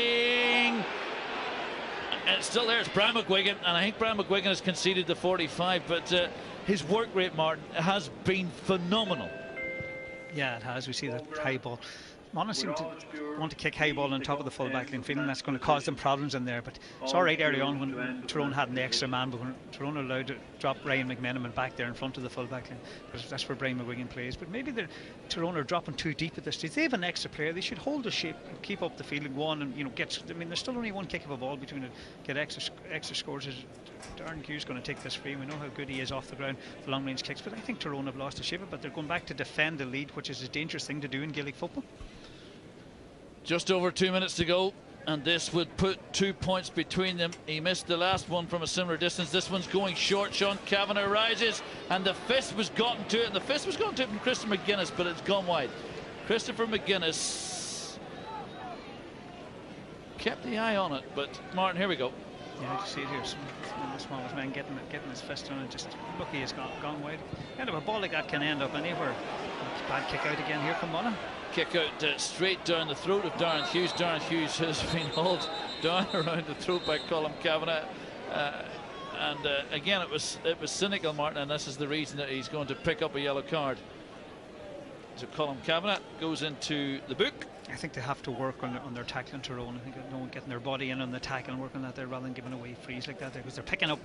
and it's still there. It's Brian McGuigan, and I think Brian McGuigan has conceded the 45, but his work rate, Martin, has been phenomenal. Yeah, it has. We see that high ball. Monaghan seem to want to kick high ball on top of the full back line, feeling that's going to cause them problems in there. But it's all right early on when Tyrone had the extra man, but when Tyrone are allowed to drop Ryan McMenamin back there in front of the full back line, because that's where Brian McGuigan plays. But maybe Tyrone are dropping too deep at this stage. They have an extra player. They should hold the shape, keep up the field, and go on and get. I mean, there's still only one kick of a ball between it. Get extra scores. Darren Hughes going to take this free. We know how good he is off the ground for long range kicks, but I think Tyrone have lost the shape. But they're going back to defend the lead, which is a dangerous thing to do in Gaelic football. Just over 2 minutes to go, and this would put 2 points between them. He missed the last one from a similar distance. This one's going short. Sean Kavanagh rises, and the fist was gotten to it, and the fist was gotten to it from Christopher McGuinness, but it's gone wide. Christopher McGuinness kept the eye on it, but Martin, here we go. Yeah, you see it here. The smallest man getting his fist on it. Just lucky it's gone wide. Kind of a ball like that can end up anywhere. Bad kick out again here from Monaghan. Kick out straight down the throat of Darren Hughes. Darren Hughes has been hauled down around the throat by Colin Kavanagh, and again it was cynical, Martin, and this is the reason that he's going to pick up a yellow card. So Colin Kavanagh goes into the book. I think they have to work on their tackling Tyrone. I think no one getting their body in on the tackle and working that there rather than giving away frees like that, because they're picking up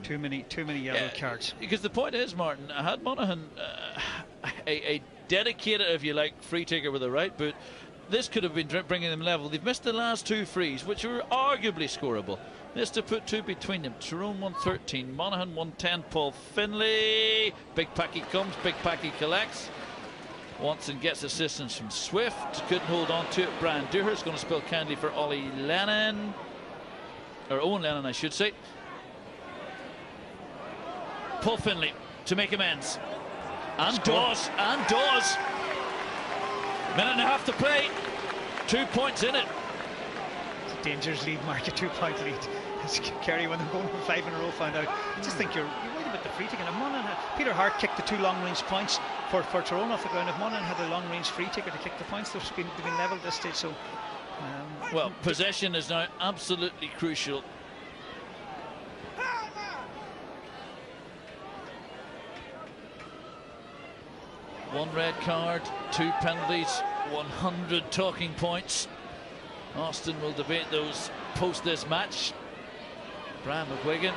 too many yellow cards. Because the point is, Martin, had Monaghan a dedicated, if you like, free taker with a right boot, this could have been bringing them level. They've missed the last 2 frees, which were arguably scoreable. This to put 2 between them. Tyrone 113, Monaghan 110. Paul Finlay, Big Packy comes, Big Packy collects. Watson gets assistance from Swift, couldn't hold on to it. Brian Dooher is going to spill kindly for Ollie Lennon, or Owen Lennon I should say. Paul Finlay to make amends, and does. Minute and a half to play, 2 points in it. It's a dangerous lead, Mark, a 2-point lead. As Kerry, when they're going for 5 in a row, found out. I just think you're worried about the free taking. Peter Hart kicked the 2 long-range points for Tyrone off the ground. If Monaghan had a long-range free taker to kick the points, they've been level at this stage. So, well, possession is now absolutely crucial. One red card, 2 penalties, 100 talking points. Austin will debate those post this match. Brian McGuigan,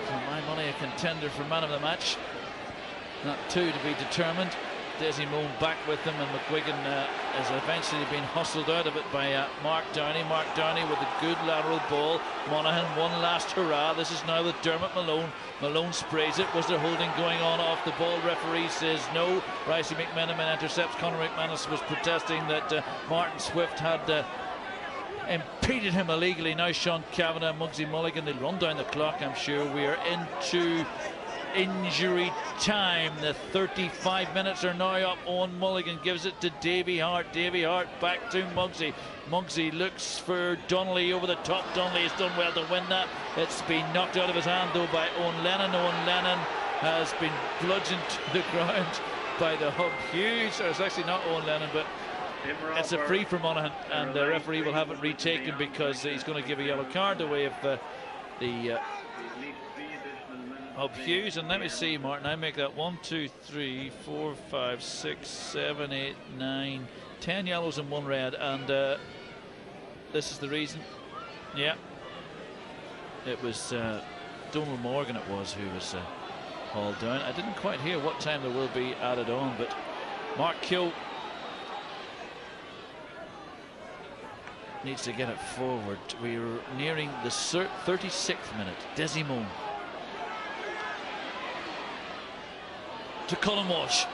for my money, a contender for man of the match. Not 2 to be determined. Desimone back with him, and McGuigan has eventually been hustled out of it by Mark Downey. Mark Downey with a good lateral ball. Monaghan, one last hurrah. This is now with Dermot Malone. Malone sprays it. Was there holding going on off the ball? Referee says no. Ricey McMenamin intercepts. Conor McManus was protesting that Martin Swift had impeded him illegally. Now Sean Kavanagh and Muggsy Mulligan, they'll run down the clock. I'm sure we are into injury time. The 35 minutes are now up. Owen Mulligan gives it to Davy Hart. Davy Hart back to Muggsy. Muggsy looks for Donnelly over the top. Donnelly has done well to win that. It's been knocked out of his hand though by Owen Lennon. Owen Lennon has been bludgeoned to the ground by the hub. Hughes, or it's actually not Owen Lennon, but it's a free for Monaghan, and the referee will have it retaken because he's going to give a yellow card away if the Hub Hughes. And let me see, Martin, I make that 1, 2, 3, 4, 5, 6, 7, 8, 9, 10 yellows and 1 red, and this is the reason. Yeah, it was Donald Morgan it was who was hauled down. I didn't quite hear what time there will be added on, but Mark Keogh needs to get it forward. We're nearing the 36th minute. Desimone to Colin Walsh.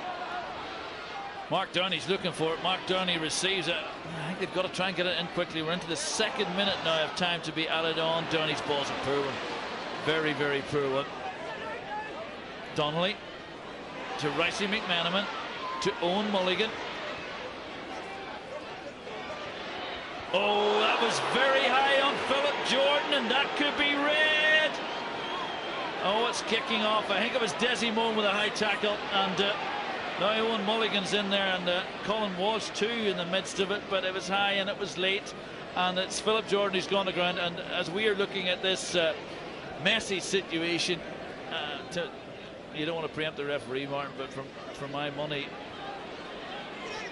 Mark Downey's looking for it. Mark Downey receives it. I think they've got to try and get it in quickly. We're into the 2nd minute now of time to be added on. Downey's ball's a poor one. Very, very poor one. Donnelly to Ricey McMenamin to Owen Mulligan. Oh, that was very high on Philip Jordan, and that could be red. Oh, it's kicking off. I think it was Desimone with a high tackle, and now Owen Mulligan's in there, and Colin Walsh too in the midst of it, but it was high and it was late, and it's Philip Jordan who's gone to ground. And as we are looking at this messy situation, you don't want to preempt the referee, Martin, but for my money,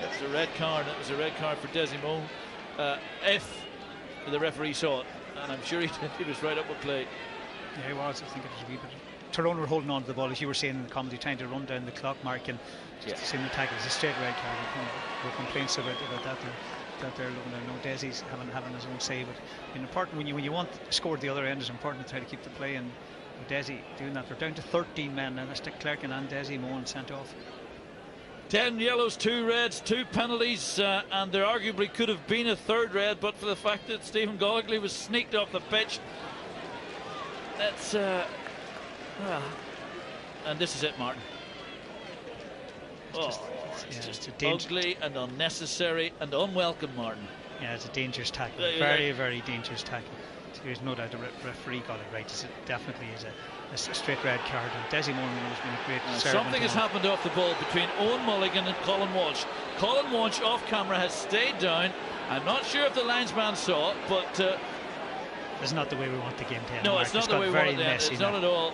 it was a red card. It was a red card for Desimone. If the referee saw it, and I'm sure he did, he was right up with play. Yeah, he was. I think it was a wee bit. Tyrone were holding on to the ball, as you were saying in the comedy, trying to run down the clock, Mark, and just seeing the tackle. It's a straight red card. There were complaints about that. That they're looking at. No, Desi's having his own say, but important when you want to score at the other end, it's important to try to keep the play. And with Desi doing that, they're down to 13 men now. That's Dick Clerkin and Desimone sent off. 10 yellows, 2 reds, 2 penalties, and there arguably could have been a 3rd red, but for the fact that Stephen Golightly was sneaked off the pitch. That's and this is it, Martin. It's just ugly and unnecessary and unwelcome, Martin. Yeah, it's a dangerous tackle. Very, very dangerous tackle. There's no doubt the referee got it right. It definitely is a straight red card, and Desimone has been a great servant. Something has happened off the ball between Owen Mulligan and Colin Walsh. Colin Walsh off camera has stayed down. I'm not sure if the linesman saw it, but it's not the way we want the game to end. No, Mark. it's not the way we want it to end. It's not at all.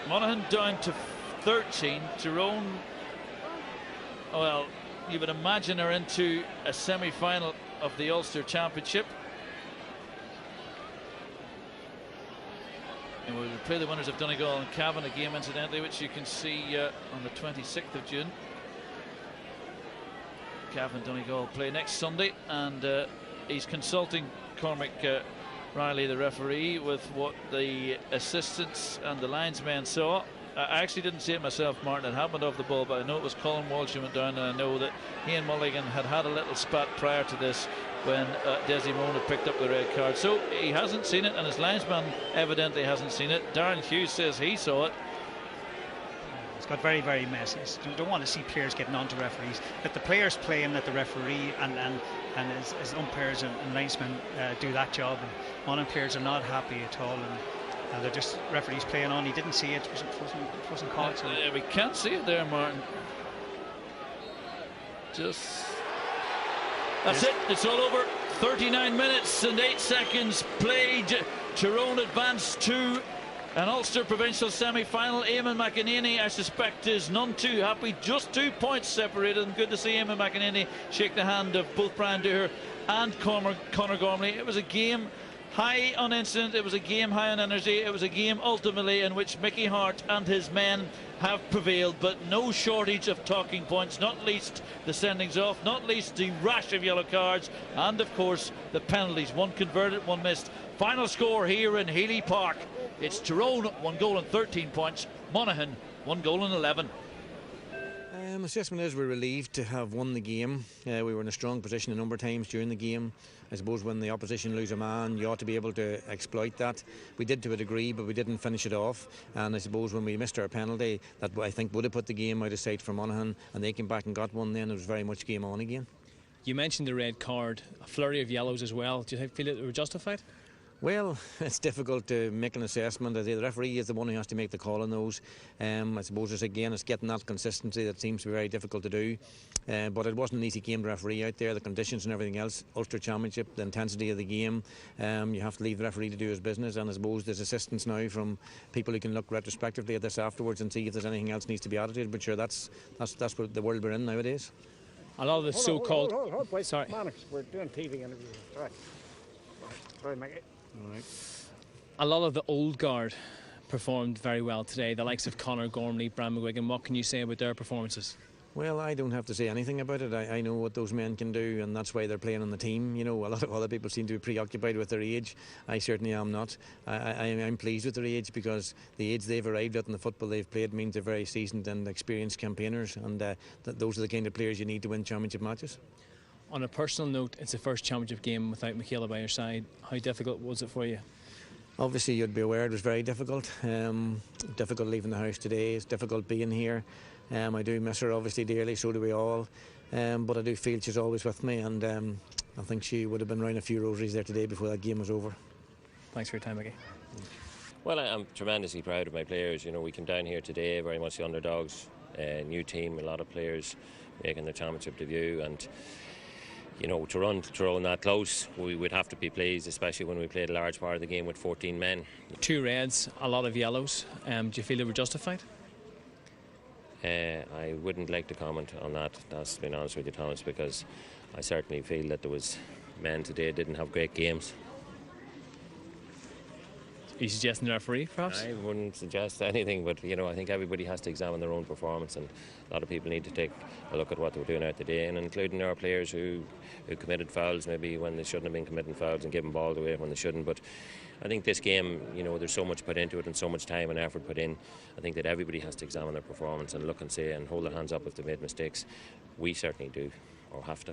Monaghan down to 13. Tyrone, well, you would imagine are into a semi-final of the Ulster Championship. And we'll play the winners of Donegal and Cavan, a game incidentally which you can see on the 26th of June. Cavan and Donegal play next Sunday, and he's consulting Cormac Riley, the referee, with what the assistants and the linesmen saw. I actually didn't see it myself, Martin. It happened off the ball, but I know it was Colin Walsh who went down, and I know that he and Mulligan had a little spat prior to this when Desimone had picked up the red card. So he hasn't seen it, and his linesman evidently hasn't seen it. Darren Hughes says he saw it. It's got very, very messy. You don't want to see players getting on to referees. Let the players play and let the referee and as umpires and linesmen do that job. And Monaghan players are not happy at all. And they're just referees playing on. He didn't see it. It wasn't caught. So. We can't see it there, Martin. That's it. It's all over. 39 minutes and 8 seconds played. Tyrone advanced to an Ulster provincial semi-final. Eamon McEnany, I suspect, is none too happy. Just 2 points separated, and good to see Eamon McEnany shake the hand of both Brian Dooher and Conor Gormley. It was a game high on incident, it was a game high on energy, it was a game ultimately in which Mickey Hart and his men have prevailed, but no shortage of talking points, not least the sendings off, not least the rash of yellow cards, and of course the penalties, one converted, one missed. Final score here in Healy Park, it's Tyrone 1 goal and 13 points, Monaghan 1 goal and 11. Assessment is we're relieved to have won the game. We were in a strong position a number of times during the game. I suppose when the opposition lose a man, you ought to be able to exploit that. We did to a degree, but we didn't finish it off. And I suppose when we missed our penalty, that I think would have put the game out of sight for Monaghan, and they came back and got one then. It was very much game on again. You mentioned the red card, a flurry of yellows as well. Do you feel that they were justified? Well, it's difficult to make an assessment. The referee is the one who has to make the call on those. I suppose it's getting that consistency that seems to be very difficult to do. But it wasn't an easy game to referee out there. The conditions and everything else, Ulster Championship, the intensity of the game. You have to leave the referee to do his business. And I suppose there's assistance now from people who can look retrospectively at this afterwards and see if there's anything else needs to be added to it. But sure, that's what the world we're in nowadays. A lot of the so-called... Wait, sorry. Mannix, we're doing TV interviews. Sorry, Mickey. All right. A lot of the old guard performed very well today, the likes of Conor Gormley, Bram McGuigan. What can you say about their performances? Well, I don't have to say anything about it. I know what those men can do, and that's why they're playing on the team. You know, a lot of other people seem to be preoccupied with their age. I certainly am not. I'm pleased with their age, because the age they've arrived at in the football they've played means they're very seasoned and experienced campaigners, and those are the kind of players you need to win championship matches. On a personal note, it's the first championship game without Michaela by your side. How difficult was it for you? Obviously, you'd be aware it was very difficult. Difficult leaving the house today. It's difficult being here. I do miss her obviously dearly, so do we all. But I do feel she's always with me, and I think she would have been round a few rosaries there today before that game was over. Thanks for your time, Mickey. Well, I'm tremendously proud of my players. You know, we came down here today very much the underdogs. New team, a lot of players making their championship debut, and you know, to run Tyrone that close, we would have to be pleased, especially when we played a large part of the game with 14 men. 2 reds, a lot of yellows. Do you feel they were justified? I wouldn't like to comment on that, that's being honest with you, Thomas, because I certainly feel that there was men today didn't have great games. Are you suggesting the referee, perhaps? I wouldn't suggest anything, but you know, I think everybody has to examine their own performance, and a lot of people need to take a look at what they were doing out today, and including our players who committed fouls maybe when they shouldn't have been committing fouls and giving balls away when they shouldn't. But I think this game, you know, there's so much put into it and so much time and effort put in. I think that everybody has to examine their performance and look and say and hold their hands up if they made mistakes. We certainly do, or have to.